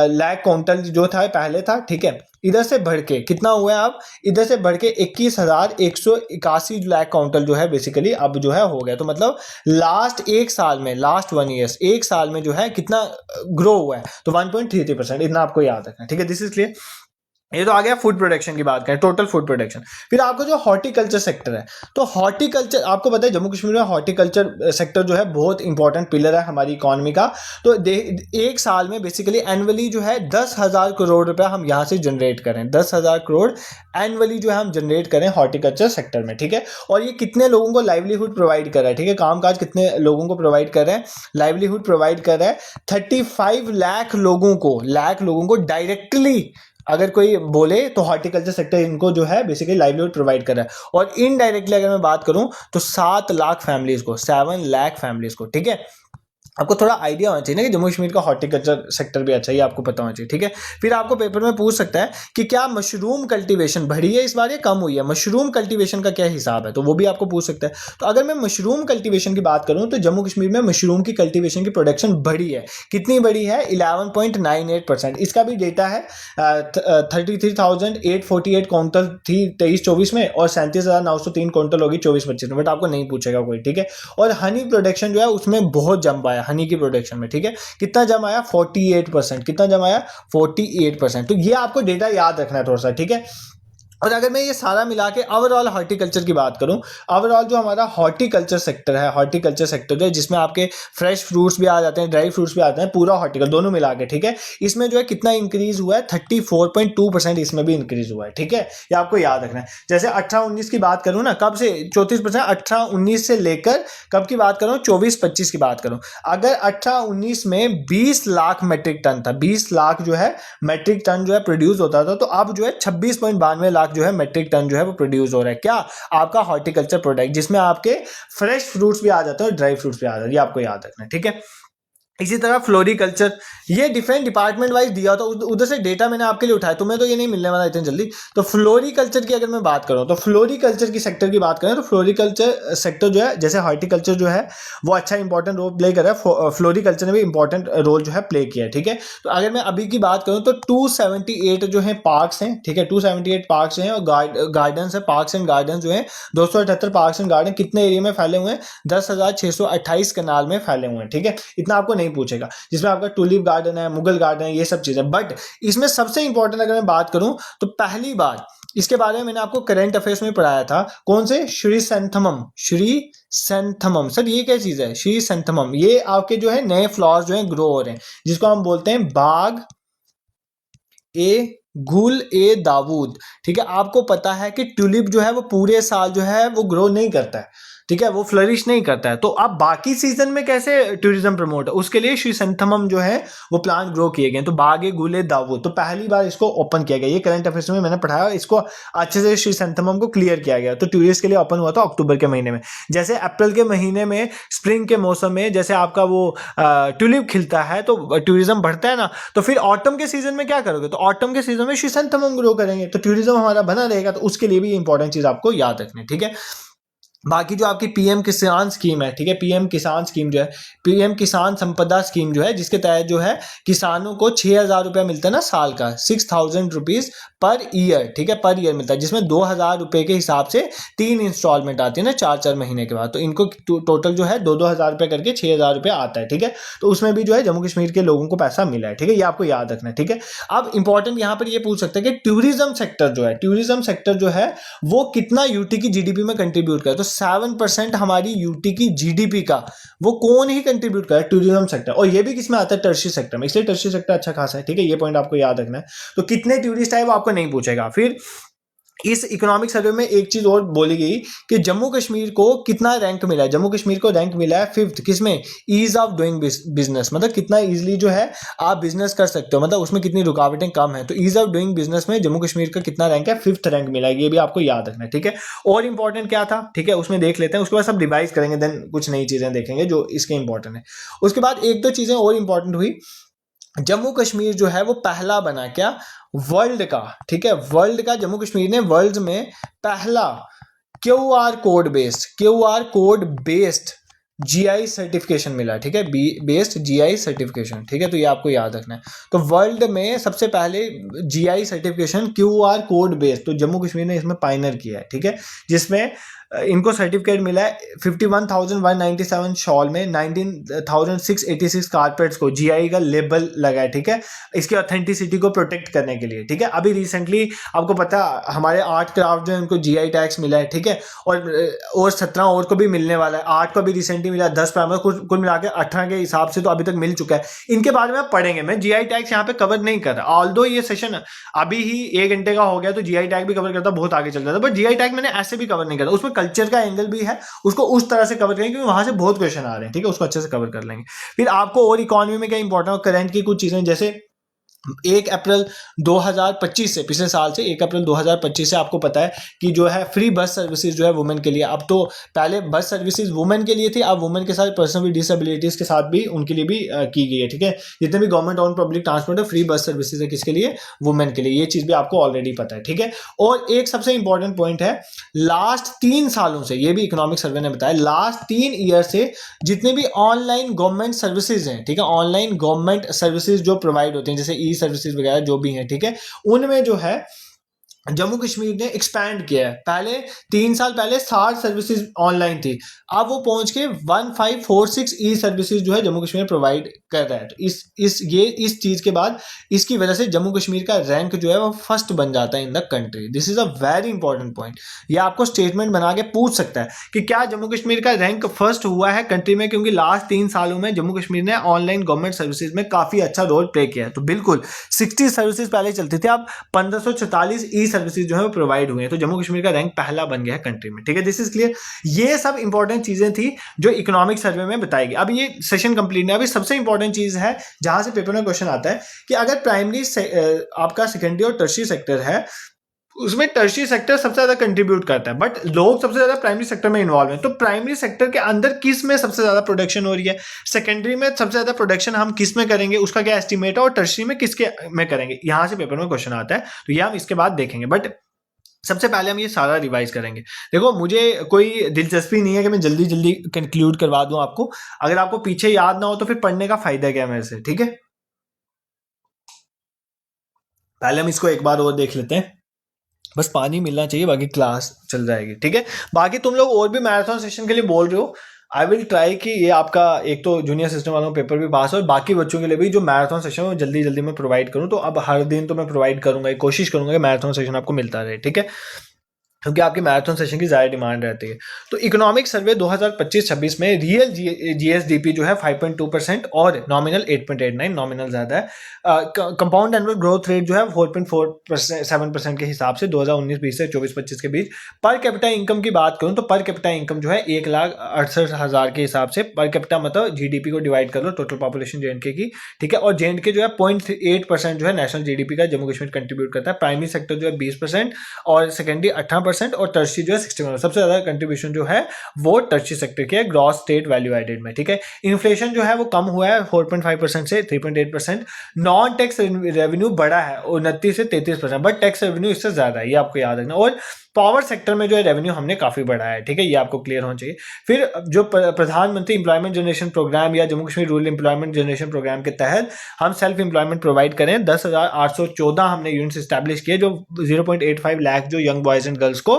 लाख क्विंटल जो था पहले था, ठीक है। इधर से बढ़ के कितना हुआ है? अब इधर से बढ़ के 21,181 लाख क्विंटल जो है बेसिकली अब जो है हो गया। तो मतलब लास्ट एक साल में, लास्ट 1 ईयर, एक साल में जो है कितना ग्रो हुआ है? तो 1.33%, इतना आपको याद रखना, ठीक है। This is clear. ये तो आ गया फूड प्रोडक्शन की बात करें, टोटल फूड प्रोडक्शन। फिर आपको जो हॉर्टिकल्चर सेक्टर है, तो हॉर्टिकल्चर आपको पता है जम्मू कश्मीर में हॉर्टिकल्चर सेक्टर जो है बहुत इंपॉर्टेंट पिलर है हमारी इकोनॉमी का। तो एक साल में बेसिकली एनुअली जो है 10,000 करोड़ रुपया हम यहाँ से जनरेट करें, 10,000 करोड़ एनुअली जो है हम जनरेट करें हॉर्टिकल्चर सेक्टर में, ठीक है। और ये कितने लोगों को लाइवलीहुड प्रोवाइड कर रहा है, ठीक है, कामकाज कितने लोगों को प्रोवाइड कर रहे हैं, लाइवलीहुड प्रोवाइड कर रहा है 35 लाख लोगों को डायरेक्टली अगर कोई बोले तो हॉर्टिकल्चर सेक्टर इनको जो है बेसिकली लाइवलीहुड प्रोवाइड कर रहा है। और इनडायरेक्टली अगर मैं बात करूं तो 7 लाख फैमिलीज को, 7 लाख फैमिलीज को, ठीक है। आपको थोड़ा आइडिया होना चाहिए ना कि जम्मू कश्मीर का हॉर्टिकल्चर सेक्टर भी अच्छा है, ये आपको पता होना चाहिए, ठीक है। फिर आपको पेपर में पूछ सकता है कि क्या मशरूम कल्टीवेशन बढ़ी है इस बार या कम हुई है, मशरूम कल्टीवेशन का क्या हिसाब है, तो वो भी आपको पूछ सकता है। तो अगर मैं मशरूम कल्टीवेशन की बात करूं तो जम्मू कश्मीर में मशरूम की कल्टीवेशन की प्रोडक्शन बढ़ी है। कितनी बढ़ी है? 11.98%। इसका भी डेटा है 33,848 क्विंटल थी 23-24 में और 37,903 क्विंटल होगी 24-25 में, बट आपको नहीं पूछेगा कोई, ठीक है। और हनी प्रोडक्शन जो है उसमें बहुत जंप आया हनी की प्रोडक्शन में, ठीक है। कितना जम आया? 48%। कितना जम आया? 48%। तो ये आपको डेटा याद रखना है थोड़ा सा, ठीक है। और अगर मैं ये सारा मिला के ओवरऑल हॉर्टिकल्चर की बात करूं, ओवरऑल जो हमारा हॉर्टिकल्चर सेक्टर है, हॉर्टिकल्चर सेक्टर जो है जिसमें आपके फ्रेश फ्रूट्स भी आ जाते हैं, ड्राई फ्रूट्स भी आते हैं, पूरा हॉर्टिकल्चर दोनों मिला के, ठीक है। इसमें जो है कितना इंक्रीज हुआ है? 34.2% इसमें भी इंक्रीज हुआ है, ठीक है। ये आपको याद रखना है। जैसे 18-19 की बात करूं ना, कब से 34%, 18-19 से लेकर कब की बात करूं? 24-25 की बात करूं। अगर 18-19 में 20 लाख मेट्रिक टन था, 20 लाख जो है मेट्रिक टन जो है प्रोड्यूस होता था, तो अब जो है 26.92 लाख जो है मेट्रिक टन जो है वो प्रोड्यूस हो रहा है। क्या? आपका हॉर्टिकल्चर प्रोडक्ट, जिसमें आपके फ्रेश फ्रूट्स भी आ जाते हैं और ड्राई फ्रूट्स भी आ जाते हैं, ये आपको याद रखना है, ठीक है। इसी तरह फ्लोरिकल्चर, ये डिफरेंट डिपार्टमेंट वाइज दिया होता है, उधर से डेटा मैंने आपके लिए उठाया, तुम्हें तो ये नहीं मिलने वाला इतनी जल्दी। तो फ्लोरिकल्चर की अगर मैं बात करूं तो फ्लोरिकल्चर की सेक्टर की बात करें तो फ्लोरिकल्चर सेक्टर जो है, जैसे हॉर्टिकल्चर जो है वो अच्छा इंपॉर्टेंट रोल प्ले कर रहा है, फ्लोरिकल्चर ने भी इंपॉर्टेंट रोल जो है प्ले किया है, ठीक है। तो अगर मैं अभी की बात करूं तो 278 जो है पार्क्स हैं, ठीक है, 278 पार्क्स हैं और गार्डन्स है, पार्क्स एंड गार्डन जो है 278 पार्क्स एंड गार्डन कितने एरिया में फैले हुए हैं? 10,628 कनाल में फैले हुए हैं, ठीक है। इतना आपको नहीं पूछेगा, जिसमें आपका टूलिप गार्डन है, मुगल गार्डन है, ये सब चीजें। बट इसमें सबसे इंपॉर्टेंट अगर मैं बात करूं तो पहली बार इसके बारे में मैंने आपको करंट अफेयर्स में पढ़ाया था, कौन से? श्री सैंथमम, श्री सैंथमम। सर ये क्या चीज है? श्री सैंथमम, ये आपके जो है नए फ्लावर्स जो है ग्रो हो रहे हैं, जिसको हम बोलते हैं बाग ए गुल ए दाऊद, ठीक है। आपको पता है कि ट्यूलिप जो है वो पूरे साल जो है वो ग्रो नहीं करता है, ठीक है, वो फ्लरिश नहीं करता है। तो अब बाकी सीजन में कैसे टूरिज्म प्रमोट है, उसके लिए श्री संथमम जो है वो प्लांट ग्रो किए गए। तो बागे गुले दाऊद, तो पहली बार इसको ओपन किया गया, ये करंट अफेयर्स में मैंने पढ़ाया, इसको अच्छे से श्री संथमम को क्लियर किया गया। तो टूरिस्ट के लिए ओपन हुआ था अक्टूबर के महीने में। जैसे अप्रैल के महीने में स्प्रिंग के मौसम में जैसे आपका वो ट्यूलिप खिलता है तो टूरिज्म बढ़ता है ना, तो फिर ऑटम के सीजन में क्या करोगे? तो ऑटम के सीजन में श्री संथमम ग्रो करेंगे, तो टूरिज्म हमारा बना रहेगा। तो उसके लिए भी इंपॉर्टेंट चीज आपको याद रखनी है, ठीक है। बाकी जो आपकी पीएम किसान स्कीम है, ठीक है, पीएम किसान स्कीम जो है, पीएम किसान संपदा स्कीम जो है, जिसके तहत जो है किसानों को 6,000 रुपया मिलता है ना साल का, 6,000 रुपीज पर ईयर, ठीक है, पर ईयर मिलता है, जिसमें 2,000 रुपए के हिसाब से 3 इंस्टॉलमेंट आती है ना 4-4 महीने के बाद। तो इनको टोटल जो है 2,000 रुपये करके 6,000 रुपया आता है, ठीक है। तो उसमें भी जो है जम्मू कश्मीर के लोगों को पैसा मिला है, ठीक है, ये आपको याद रखना है, ठीक है। अब इंपॉर्टेंट यहाँ पर ये पूछ सकते हैं कि टूरिज्म सेक्टर जो है, टूरिज्म सेक्टर जो है वो कितना यूटी की जीडीपी में कंट्रीब्यूट करे? तो 7% हमारी यूटी की जीडीपी का वो कौन ही कंट्रीब्यूट करे? Tourism sector. और ये भी किसमें आता है? टर्शियरी सेक्टर में, इसलिए टर्शियरी सेक्टर अच्छा खासा है, ठीक है, ये पॉइंट आपको याद रखना है। तो कितने टूरिस्ट आए वो आपको नहीं पूछेगा। फिर इस इकोनॉमिक सर्वे में एक चीज और बोली गई कि जम्मू कश्मीर को कितना रैंक मिला है? जम्मू कश्मीर को रैंक मिला है 5th, किसमें? ईज ऑफ डूइंग बिजनेस, मतलब कितना इजीली जो है आप बिजनेस कर सकते हो, मतलब उसमें कितनी रुकावटें कम है। तो ईज ऑफ डूइंग बिजनेस में जम्मू कश्मीर का कितना रैंक है? 5th रैंक मिला है, ये भी आपको याद रखना है, ठीक है। और इंपॉर्टेंट क्या था, ठीक है, उसमें देख लेते हैं, उसके बाद सब रिवाइज करेंगे, देन कुछ नई चीजें देखेंगे जो इसके इंपॉर्टेंट है। उसके बाद एक दो चीजें और इंपॉर्टेंट हुई। जम्मू कश्मीर जो है वो पहला बना, क्या? वर्ल्ड का, ठीक है, वर्ल्ड का जम्मू कश्मीर ने वर्ल्ड में पहला QR code based GI certification मिला, ठीक है, बेस्ड जीआई सर्टिफिकेशन, ठीक है। तो ये आपको याद रखना है। तो वर्ल्ड में सबसे पहले GI certification QR code based, तो जम्मू कश्मीर ने इसमें पायनियर किया है, ठीक है, जिसमें इनको सर्टिफिकेट मिला है 51,197 शॉल में, 19,686 कारपेट्स को जीआई का लेबल लगा है, ठीक है, इसकी ऑथेंटिसिटी को प्रोटेक्ट करने के लिए, ठीक है। अभी रिसेंटली आपको पता हमारे आर्ट क्राफ्ट जो है उनको जीआई टैक्स मिला है, ठीक है, और 17 और को भी मिलने वाला है। आर्ट को भी रिसेंटली मिला, 10 प्राइमर कुल मिला के 18 के हिसाब से तो अभी तक मिल चुका है। इनके बारे में पढ़ेंगे, मैं जीआई टैक्स यहाँ पे कवर नहीं कर रहा, ऑल्दो ये सेशन अभी ही 1 घंटे का हो गया तो जीआई टैग भी कवर करता बहुत आगे चल जाता, बट जीआई टैग मैंने ऐसे भी कवर नहीं करता, उसमें कल्चर का एंगल भी है, उसको उस तरह से कवर करेंगे क्योंकि वहां से बहुत क्वेश्चन आ रहे हैं, ठीक है, उसको अच्छे से कवर कर लेंगे। फिर आपको और इकोनॉमी में क्या इंपॉर्टेंट, करंट की कुछ चीजें, जैसे 1 अप्रैल 2025 से, पिछले साल से 1 अप्रैल 2025 से आपको पता है कि जो है फ्री बस सर्विसेज जो है वुमेन के लिए, अब तो पहले बस सर्विसेज वुमेन के लिए थी, अब वुमेन के साथ पर्सन विद डिसेबिलिटीज के साथ भी उनके लिए भी की गई है। ठीक है, जितने भी गवर्नमेंट ऑन पब्लिक ट्रांसपोर्ट है फ्री बस सर्विसेज है किसके लिए, वुमेन के लिए, ये चीज भी आपको ऑलरेडी पता है। ठीक है, और एक सबसे इंपॉर्टेंट पॉइंट है, लास्ट 3 सालों से, ये भी इकोनॉमिक सर्वे ने बताया, लास्ट 3 ईयर से जितने भी ऑनलाइन गवर्नमेंट सर्विसेज हैं, ठीक है, ऑनलाइन गवर्नमेंट सर्विसेज जो प्रोवाइड होती हैं, जैसे ई सर्विसेज वगैरह जो भी हैं, ठीक है, उनमें जो है जम्मू कश्मीर ने एक्सपैंड किया है। पहले 3 साल पहले 60 सर्विसेज ऑनलाइन थी, अब वो पहुंच के 1546 ई सर्विसेज जो है जम्मू कश्मीर प्रोवाइड कर रहा है। तो इस चीज के बाद इसकी वजह से जम्मू कश्मीर का रैंक जो है वो फर्स्ट बन जाता है in the country. This is a very important point. ये आपको स्टेटमेंट बना के पूछ सकता है कि क्या जम्मू कश्मीर का रैंक फर्स्ट हुआ है कंट्री में, क्योंकि लास्ट 3 सालों में जम्मू कश्मीर ने ऑनलाइन गवर्नमेंट सर्विसेज में काफी अच्छा रोल प्ले किया है। तो बिल्कुल 60 सर्विसेज पहले चलती थी, अब 1546 ई सर्विसेज जो है वो प्रोवाइड हुए हैं, तो जम्मू कश्मीर का रैंक पहला बन गया है कंट्री में। ठीक है, दिस इज क्लियर। ये सब इंपॉर्टेंट चीजें थी जो इकोनॉमिक सर्वे में बताएगी। अब ये सेशन कंप्लीट है। अभी सबसे इंपॉर्टेंट चीज है जहां से पेपर में क्वेश्चन आता है कि अगर प्राइमरी आपका सेकेंडरी और टर्शियरी सेक्टर है, उसमें टर्शियरी सेक्टर सबसे ज्यादा कंट्रीब्यूट करता है, बट लोग सबसे ज्यादा प्राइमरी सेक्टर में इन्वॉल्व हैं। तो प्राइमरी सेक्टर के अंदर किस में सबसे ज्यादा प्रोडक्शन हो रही है, सेकेंडरी में सबसे ज्यादा प्रोडक्शन हम किस में करेंगे, उसका क्या एस्टिमेट है, और टर्शियरी में किसके में करेंगे, यहां से पेपर में क्वेश्चन आता है। तो ये हम इसके बाद देखेंगे, बट सबसे पहले हम ये सारा रिवाइज करेंगे। देखो, मुझे कोई दिलचस्पी नहीं है कि मैं जल्दी जल्दी कंक्लूड करवा दूं आपको। अगर आपको पीछे याद ना हो तो फिर पढ़ने का फायदा क्या है मेरे से। ठीक है, पहले हम इसको एक बार और देख लेते हैं। बस पानी मिलना चाहिए, बाकी क्लास चल जाएगी। ठीक है, बाकी तुम लोग और भी मैराथन सेशन के लिए बोल रहे हो, आई विल ट्राई कि ये आपका एक तो जूनियर सिस्टम वालों का पेपर भी पास हो, और बाकी बच्चों के लिए भी जो मैराथन सेशन है वो जल्दी जल्दी मैं प्रोवाइड करूं। तो अब हर दिन तो मैं प्रोवाइड करूंगा, कोशिश करूंगा कि मैराथन सेशन आपको मिलता रहे। ठीक है, क्योंकि आपकी मैराथन सेशन की ज़्यादा डिमांड रहती है। तो इकोनॉमिक सर्वे 2025-26 में रियल जीएसडीपी जो है 5.2% और नॉमिनल 8.89, नॉमिनल ज़्यादा है। कंपाउंड एनुअल ग्रोथ रेट जो है 4.47% के हिसाब से 2019-20 से 24-25 के बीच। पर कैपिटा इनकम की बात करूं तो पर कैपिटा इनकम जो है 1,68,000 के हिसाब से, पर कैपिटा मतलब जीडीपी को डिवाइड कर लो टोटल पॉपुलेशन जेएंडके की। ठीक है, और जेएंडके जो है 0.8% जो है नेशनल जीडीपी का जम्मू कश्मीर कंट्रीब्यूट करता है। प्राइमरी सेक्टर जो है 20% और सेकेंडरी 18% और टर्शियरी जो है 60%। सबसे ज्यादा कंट्रीब्यूशन जो है वो टर्शियरी सेक्टर की है ग्रॉस स्टेट वैल्यू एडेड में। ठीक है, इन्फ्लेशन जो है वो कम हुआ है 4.5% से 3.8%। नॉन टैक्स रेवेन्यू बढ़ा है 29 से 33%, बट टैक्स रेवेन्यू इससे ज्यादा है, ये आपको याद रखना। और पावर सेक्टर में जो है रेवेन्यू हमने काफी बढ़ाया है। ठीक है, ये आपको क्लियर होना चाहिए। फिर जो प्रधानमंत्री एम्प्लॉयमेंट जनरेशन प्रोग्राम या Jammu Kashmir rural employment generation programme के तहत हम सेल्फ एम्प्लॉयमेंट प्रोवाइड करें, 10,814 हमने यूनिट्स स्टैब्लिश किए, जो 0.85 लाख जो यंग बॉयज एंड गर्ल्स को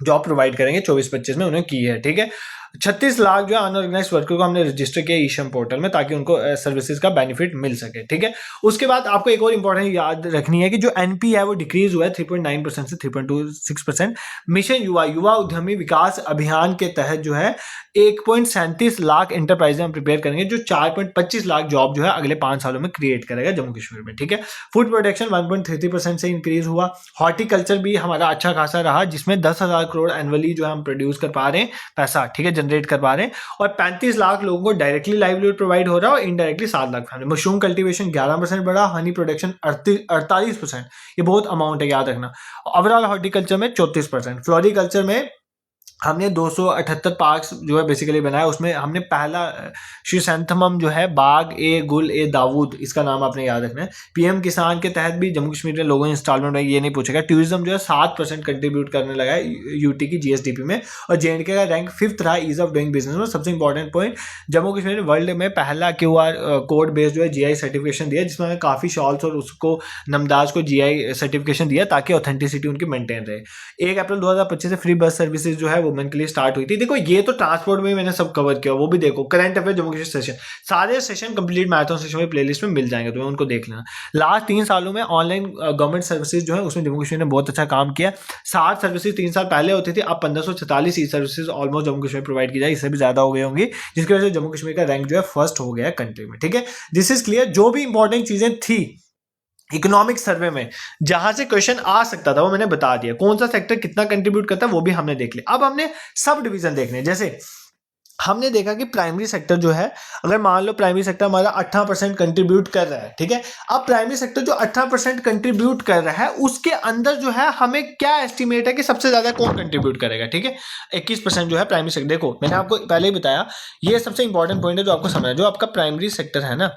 जॉब प्रोवाइड करेंगे 24-25 में उन्हें की है। ठीक है, 36 लाख जो है अनऑर्गेनाइज वर्कर को हमने रजिस्टर किया ईश्रम पोर्टल में, ताकि उनको सर्विसेज का बेनिफिट मिल सके। ठीक है, उसके बाद आपको एक और इंपॉर्टेंट याद रखनी है कि जो एनपी है वो डिक्रीज हुआ है 3.9% से 3.26%। मिशन युवा उद्यमी विकास अभियान के तहत जो है 1.37 लाख एंटरप्राइजें हम प्रिपेयर करेंगे, जो 4.25 लाख जॉब जो है अगले 5 सालों में क्रिएट करेगा जम्मू कश्मीर में। ठीक है, फूड प्रोडक्शन 1.33% से इंक्रीज हुआ। हॉर्टिकल्चर भी हमारा अच्छा खासा रहा, जिसमें 10,000 करोड़ एनुअली जो हम प्रोड्यूस कर पा रहे हैं पैसा, ठीक है, जनरेट कर पा रहे हैं। और 35 लाख लोगों को डायरेक्टली लाइवलीहुड प्रोवाइड हो रहा है और indirectly 7 lakh family. Mushroom cultivation 11% बढ़ा, हनी प्रोडक्शन 48%, ये बहुत अमाउंट है, याद रखना। ओवरऑल हॉर्टिकल्चर में 34%। फ्लोरिकल्चर में हमने 278 पार्क्स जो है बेसिकली बनाया, उसमें हमने पहला श्रीसैंथमम जो है बाग ए गुल ए दाऊद, इसका नाम आपने याद रखना है। पीएम किसान के तहत भी जम्मू कश्मीर में लोगों इंस्टॉलमेंट में, ये नहीं पूछेगा। टूरिज्म जो है 7% कंट्रीब्यूट करने लगा है यूटी की जीएसडीपी में, और जेएंडके का रैंक 5th रहा ईज ऑफ डूइंग बिजनेस में। सबसे इंपॉर्टेंट पॉइंट, जम्मू कश्मीर ने वर्ल्ड में पहला क्यूआर कोड बेस्ड जो है जीआई सर्टिफिकेशन दिया, जिसमें हमें काफ़ी शॉल्स और उसको नमदाज को जीआई सर्टिफिकेशन दिया ताकि ऑथेंटिसिटी उनकी मेंटेन रहे। 1 अप्रैल 2025 से फ्री बस सर्विसेज जो है वुमेन के लिए स्टार्ट हुई थी। देखो, ये तो ट्रांसपोर्ट में मैंने सब कवर किया, वो भी देखो। Current affair Jammu Kashmir session, सारे सेशन कंप्लीट मैराथन सेशन में प्लेलिस्ट में मिल जाएंगे, तुम्हें उनको देख लेना। लास्ट 3 सालों में ऑनलाइन गवर्नमेंट सर्विसेज जो है उसमें जम्मू कश्मीर ने बहुत अच्छा काम किया। 60 सर्विसेज 3 साल पहले होती थी, अब 1546 e services almost Jammu Kashmir provide की जाए, इससे भी ज्यादा हो गई होंगी, जिसकी वजह से जम्मू कश्मीर का रैंक जो है फर्स्ट हो गया कंट्री में। ठीक है, दिस इज क्लियर। जो भी इंपॉर्टेंट चीजें थी इकोनॉमिक सर्वे में जहां से क्वेश्चन आ सकता था वो मैंने बता दिया, कौन सा सेक्टर कितना कंट्रीब्यूट करता है वो भी हमने देख लिया। अब हमने सब डिवीजन देखने, जैसे हमने देखा कि प्राइमरी सेक्टर जो है, अगर मान लो प्राइमरी सेक्टर हमारा 18% कंट्रीब्यूट कर रहा है, ठीक है। अब प्राइमरी सेक्टर जो 18% कंट्रीब्यूट कर रहा है उसके अंदर जो है हमें क्या एस्टिमेट है कि सबसे ज्यादा कौन कंट्रीब्यूट करेगा, ठीक है। 21% जो है प्राइमरी सेक्टर, देखो मैंने आपको पहले ही बताया, ये सबसे इंपॉर्टेंट पॉइंट है जो आपको समझना है। जो आपका प्राइमरी सेक्टर है ना,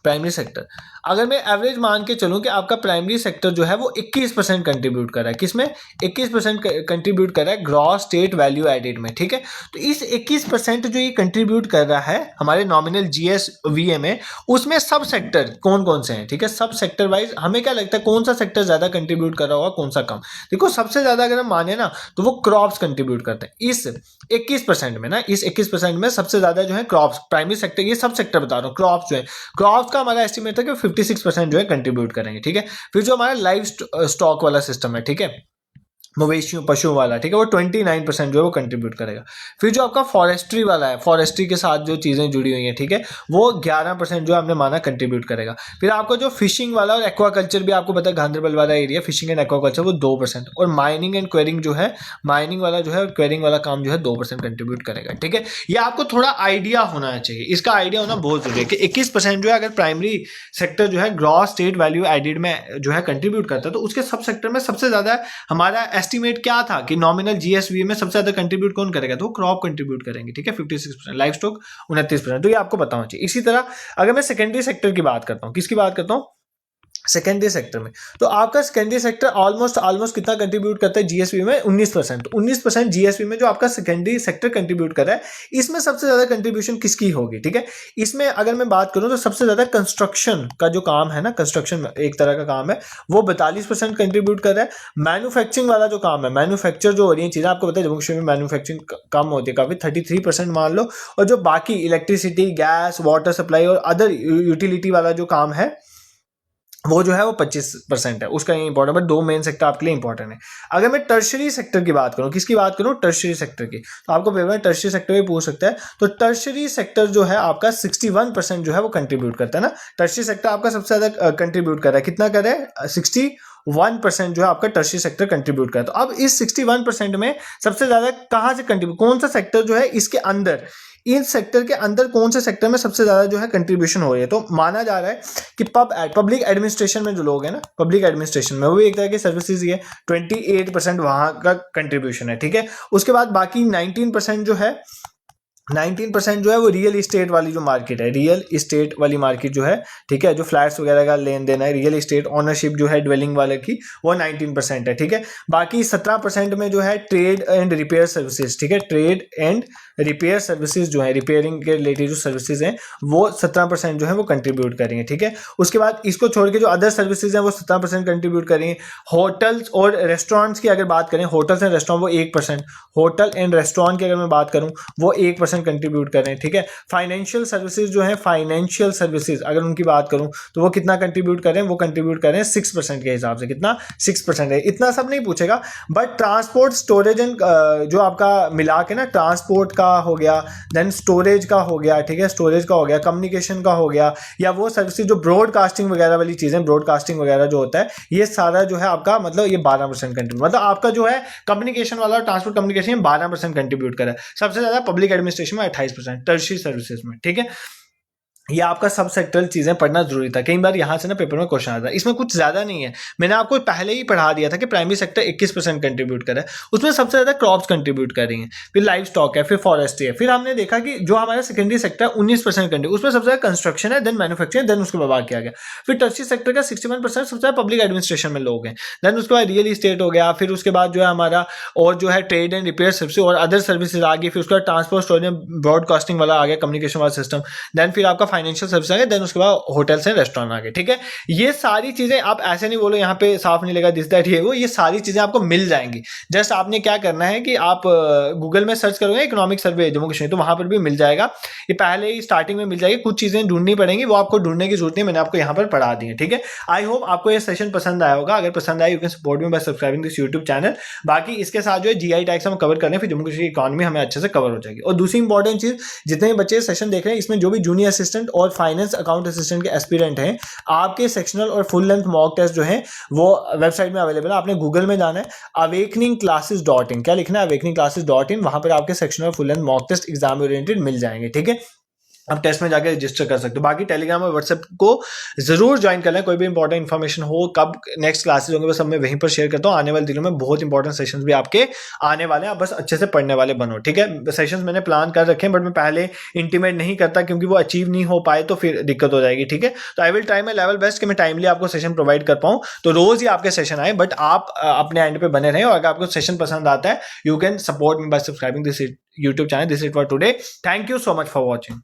प्राइमरी सेक्टर, अगर मैं एवरेज मान के चलूं कि आपका प्राइमरी सेक्टर जो है वो 21% कंट्रीब्यूट कर रहा है, किसमें 21% कंट्रीब्यूट कर रहा है ग्रॉस स्टेट वैल्यू एडेड में, ठीक है। तो इस 21% जो ये कंट्रीब्यूट कर रहा है हमारे नॉमिनल जीएसवीए में, उसमें सब सेक्टर कौन कौन से हैं, ठीक है। सब सेक्टर वाइज हमें क्या लगता है कौन सा सेक्टर ज्यादा कंट्रीब्यूट कर रहा होगा, कौन सा कम। देखो सबसे ज्यादा अगर हम माने ना तो वो क्रॉप्स कंट्रीब्यूट करते हैं इस 21% में ना, इस 21% में सबसे ज्यादा जो है क्रॉप्स, प्राइमरी सेक्टर, ये सब सेक्टर बता रहा हूँ, क्रॉप्स जो है, क्रॉप्स का हमारा एस्टिमेट था कि 56% जो है कंट्रीब्यूट करेंगे, ठीक है। फिर जो हमारा लाइव स्टॉक वाला सिस्टम है, ठीक है, मवेशियों पशुओं वाला, ठीक है, वो 29% जो है वो कंट्रीब्यूट करेगा। फिर जो आपका फॉरेस्ट्री वाला है, फॉरेस्ट्री के साथ जो चीज़ें जुड़ी हुई हैं, ठीक है, वो 11% जो हमने माना कंट्रीब्यूट करेगा। फिर आपको जो फिशिंग वाला और एक्वाकल्चर भी आपको पता है, गांधरबल वाला एरिया फिशिंग एंड एक्वाकल्चर, वो 2%, और माइनिंग एंड क्वेरिंग जो है, माइनिंग वाला जो है क्वेरिंग वाला काम जो है 2% कंट्रीब्यूट करेगा, ठीक है। ये आपको थोड़ा आइडिया होना चाहिए, इसका आइडिया होना बहुत जरूरी है कि 21% जो है अगर प्राइमरी सेक्टर जो है ग्रॉस स्टेट वैल्यू एडेड में जो है कंट्रीब्यूट करता है, तो उसके सब सेक्टर में सबसे ज्यादा हमारा एस्टिमेट क्या था कि नॉमिनल जीएसवी में सबसे ज्यादा कंट्रीब्यूट कौन करेगा, तो क्रॉप कंट्रीब्यूट करेंगे, ठीक है, 56%, लाइव स्टॉक 29%। तो ये आपको पता होना चाहिए। इसी तरह अगर मैं सेकेंडरी सेक्टर की बात करता हूं, किसकी बात करता हूं, सेकेंडरी सेक्टर में, तो आपका सेकेंडरी सेक्टर ऑलमोस्ट कितना कंट्रीब्यूट करता है जीएसपी में, 19%। 19% जीएसपी में जो आपका सेकेंडरी सेक्टर कंट्रीब्यूट कर रहा है, इसमें सबसे ज्यादा कंट्रीब्यूशन किसकी होगी, ठीक है। इसमें अगर मैं बात करूं तो सबसे ज्यादा कंस्ट्रक्शन का जो काम है ना, कंस्ट्रक्शन एक तरह का काम है, वो 42% कंट्रीब्यूट कर रहा है। मैन्युफैक्चरिंग वाला जो काम है, मैन्युफैक्चर जो हो रही है चीजें, आपको पता है जम्मू कश्मीर में मैन्युफैक्चरिंग कम होती है काफी, 33% मान लो। और जो बाकी इलेक्ट्रिसिटी, गैस, वाटर सप्लाई और अदर यूटिलिटी वाला जो काम है, वो जो है वो 25% है, उसका ये इंपॉर्टेंट, बट दो मेन सेक्टर आपके लिए इंपॉर्टेंट है। अगर मैं टर्शरी सेक्टर की बात करूं, किसकी बात करूं, टर्शरी सेक्टर की, तो आपको पेपर में टर्शरी सेक्टर भी पूछ सकता है। तो टर्शरी सेक्टर जो है आपका 61% जो है वो कंट्रीब्यूट करता है ना, टर्शरी सेक्टर आपका सबसे ज्यादा कंट्रीब्यूट कर रहा है, कितना कर रहा है, 61% जो है आपका टर्शरी सेक्टर कंट्रीब्यूट कर रहा है। तो अब इस 61% में सबसे ज्यादा कहां से कंट्रीब्यूट, कौन सा सेक्टर जो है इसके अंदर, इन सेक्टर के अंदर कौन से सेक्टर में सबसे ज्यादा जो है कंट्रीब्यूशन हो रही है, तो माना जा रहा है कि पब्लिक एडमिनिस्ट्रेशन में जो लोग हैं ना, पब्लिक एडमिनिस्ट्रेशन में, वो भी एक तरह की सर्विसेज ही है, 28% वहां का कंट्रीब्यूशन है, ठीक है। उसके बाद बाकी 19% जो है, 19% जो है वो रियल इस्टेट वाली जो मार्केट है, रियल इस्टेट वाली मार्केट जो है, ठीक है, जो फ्लैट्स वगैरह का लेन देन है, रियल इस्टेट ओनरशिप जो है ड्वेलिंग वाले की, वो 19% है, ठीक है। बाकी 17% में जो है ट्रेड एंड रिपेयर सर्विसेज, ठीक है, ट्रेड एंड रिपेयर सर्विसेज जो है, रिपेयरिंग के रिलेटेड जो सर्विसेज हैं, वो 17% जो है वो कंट्रीब्यूट करेंगे, ठीक है। उसके बाद इसको छोड़ के जो अदर सर्विसेज हैं वो 17% कंट्रीब्यूट करेंगे। होटल्स और रेस्टोरेंट्स की अगर बात करें, होटल्स एंड रेस्टोरेंट वो 1%, होटल एंड रेस्टोरेंट की अगर मैं बात करूं वो 1% कंट्रीब्यूट कर रहे हैं, ठीक है। फाइनेंशियल सर्विसेज जो है, फाइनेंशियल सर्विसेज अगर उनकी बात करूं तो वो कितना कंट्रीब्यूट कर रहे हैं, वो कंट्रीब्यूट कर रहे हैं 6% के हिसाब से, कितना, 6% है। इतना सब नहीं पूछेगा, बट ट्रांसपोर्ट, स्टोरेज एंड जो आपका मिला के ना, ट्रांसपोर्ट का हो गया, देन स्टोरेज का हो गया, ठीक है, स्टोरेज का हो गया, कम्युनिकेशन का हो गया, या वो सर्विसेज जो ब्रॉडकास्टिंग वगैरह वाली चीजें, ब्रॉडकास्टिंग वगैरह जो होता है, ये सारा जो है आपका मतलब ये 12% कंट्रीब्यूट, मतलब आपका जो है कम्युनिकेशन वाला, ट्रांसपोर्ट कम्युनिकेशन 12% कंट्रीब्यूट करा है। सबसे ज्यादा पब्लिक एडमिनिस्ट्रेशन में 28%, टर्शरी सर्विसेज में, ठीक है। ये आपका सब सेक्टरल चीजें पढ़ना जरूरी था, कई बार यहां से ना पेपर में क्वेश्चन आता है, इसमें कुछ ज्यादा नहीं है, मैंने आपको पहले ही पढ़ा दिया था कि प्राइमरी सेक्टर 21% कंट्रीब्यूट कर रहा है, उसमें सबसे ज्यादा क्रॉप्स कंट्रीब्यूट कर रही हैं, फिर लाइव स्टॉक है, फिर फॉरेस्ट्री है, फिर हमने देखा कि जो हमारा सेकेंडरी सेक्टर 19% कंट्रीब्यूट, उसमें सबसे ज्यादा कंस्ट्रक्शन है, देन मैन्युफैक्चरिंग, देन उसके बाद किया गया। फिर टर्शरी सेक्टर का 61% सबसे ज्यादा पब्लिक एडमिनिस्ट्रेशन में लोग हैं, देन उसके बाद रियल इस्टेट हो गया, फिर उसके बाद जो है हमारा और जो है ट्रेड एंड रिपेयर सर्विस और अदर सर्विसेज आ गई, फिर उसके बाद ट्रांसपोर्ट, स्टोरेज, ब्रॉडकास्टिंग वाला आ गया, कम्युनिकेशन वाला सिस्टम, देन फिर आपका फाइनेंशियल सर्विस आ गया, देन उसके बाद होटल्स एंड रेस्टोरेंट आ गए, ठीक है। ये सारी चीजें आप ऐसे नहीं बोलो यहाँ पे साफ नहीं लगा दिस दैट ये वो, ये सारी चीजें आपको मिल जाएंगी। जस्ट आपने क्या करना है कि आप गूगल में सर्च करोगे इकोनॉमिक सर्वे जम्मू कश्मीर, तो वहां पर भी मिल जाएगा, ये पहले ही स्टार्टिंग में मिल जाएगी, कुछ चीजें ढूंढनी पड़ेंगी, वो आपको ढूंढने की जरूरत नहीं, मैंने आपको यहाँ पर पढ़ा दी है, ठीक है। आई होप आपको ये सेशन पसंद आया होगा, अगर पसंद आया you can support me bye subscribing this YouTube channel. बाकी इसके साथ जो है जीआई टैक्स हम कवर करने, फिर जम्मू कश्मीर की इकॉनमी हमें अच्छे से कवर हो जाएगी। और दूसरी इंपॉर्टेंट चीज, जितने बच्चे सेशन देख रहे हैं इसमें जो भी जूनियर असिस्टेंट असिस्टेंट और फाइनेंस अकाउंट असिस्टेंट के एस्पिरेंट हैं, आपके सेक्शनल और फुल लेंथ मॉक टेस्ट जो है वो वेबसाइट में अवेलेबल है। आपने गूगल में जाना है awakeningclasses.in, क्या लिखना है awakeningclasses.in, वहां पर आपके सेक्शनल और full length mock test exam oriented मिल जाएंगे। ठीक है, आप टेस्ट में जाकर रजिस्टर कर सकते हो। बाकी टेलीग्राम और व्हाट्सएप को जरूर ज्वाइन कर लें, कोई भी इंपॉर्टेंट इन्फॉर्मेशन हो, कब नेक्स्ट क्लासेस होंगे, बस सब मैं वहीं पर शेयर करता हूँ। आने वाले दिनों में बहुत इंपॉर्टेंट सेशंस भी आपके आने वाले हैं, आप बस अच्छे से पढ़ने वाले बनो। ठीक है, सेशंस मैंने प्लान कर रखे हैं, बट मैं पहले इंटीमेट नहीं करता क्योंकि वो अचीव नहीं हो पाए तो फिर दिक्कत हो जाएगी। ठीक है, तो I will try my level best कि मैं टाइमली आपको सेशन प्रोवाइड कर पाऊँ, तो रोज ही आपके सेशन आए, बट आप अपने एंड पे बने रहें। और अगर आपको सेशन पसंद आता है, you can support me bye subscribing this YouTube channel. This is it for today. Thank you so much for watching.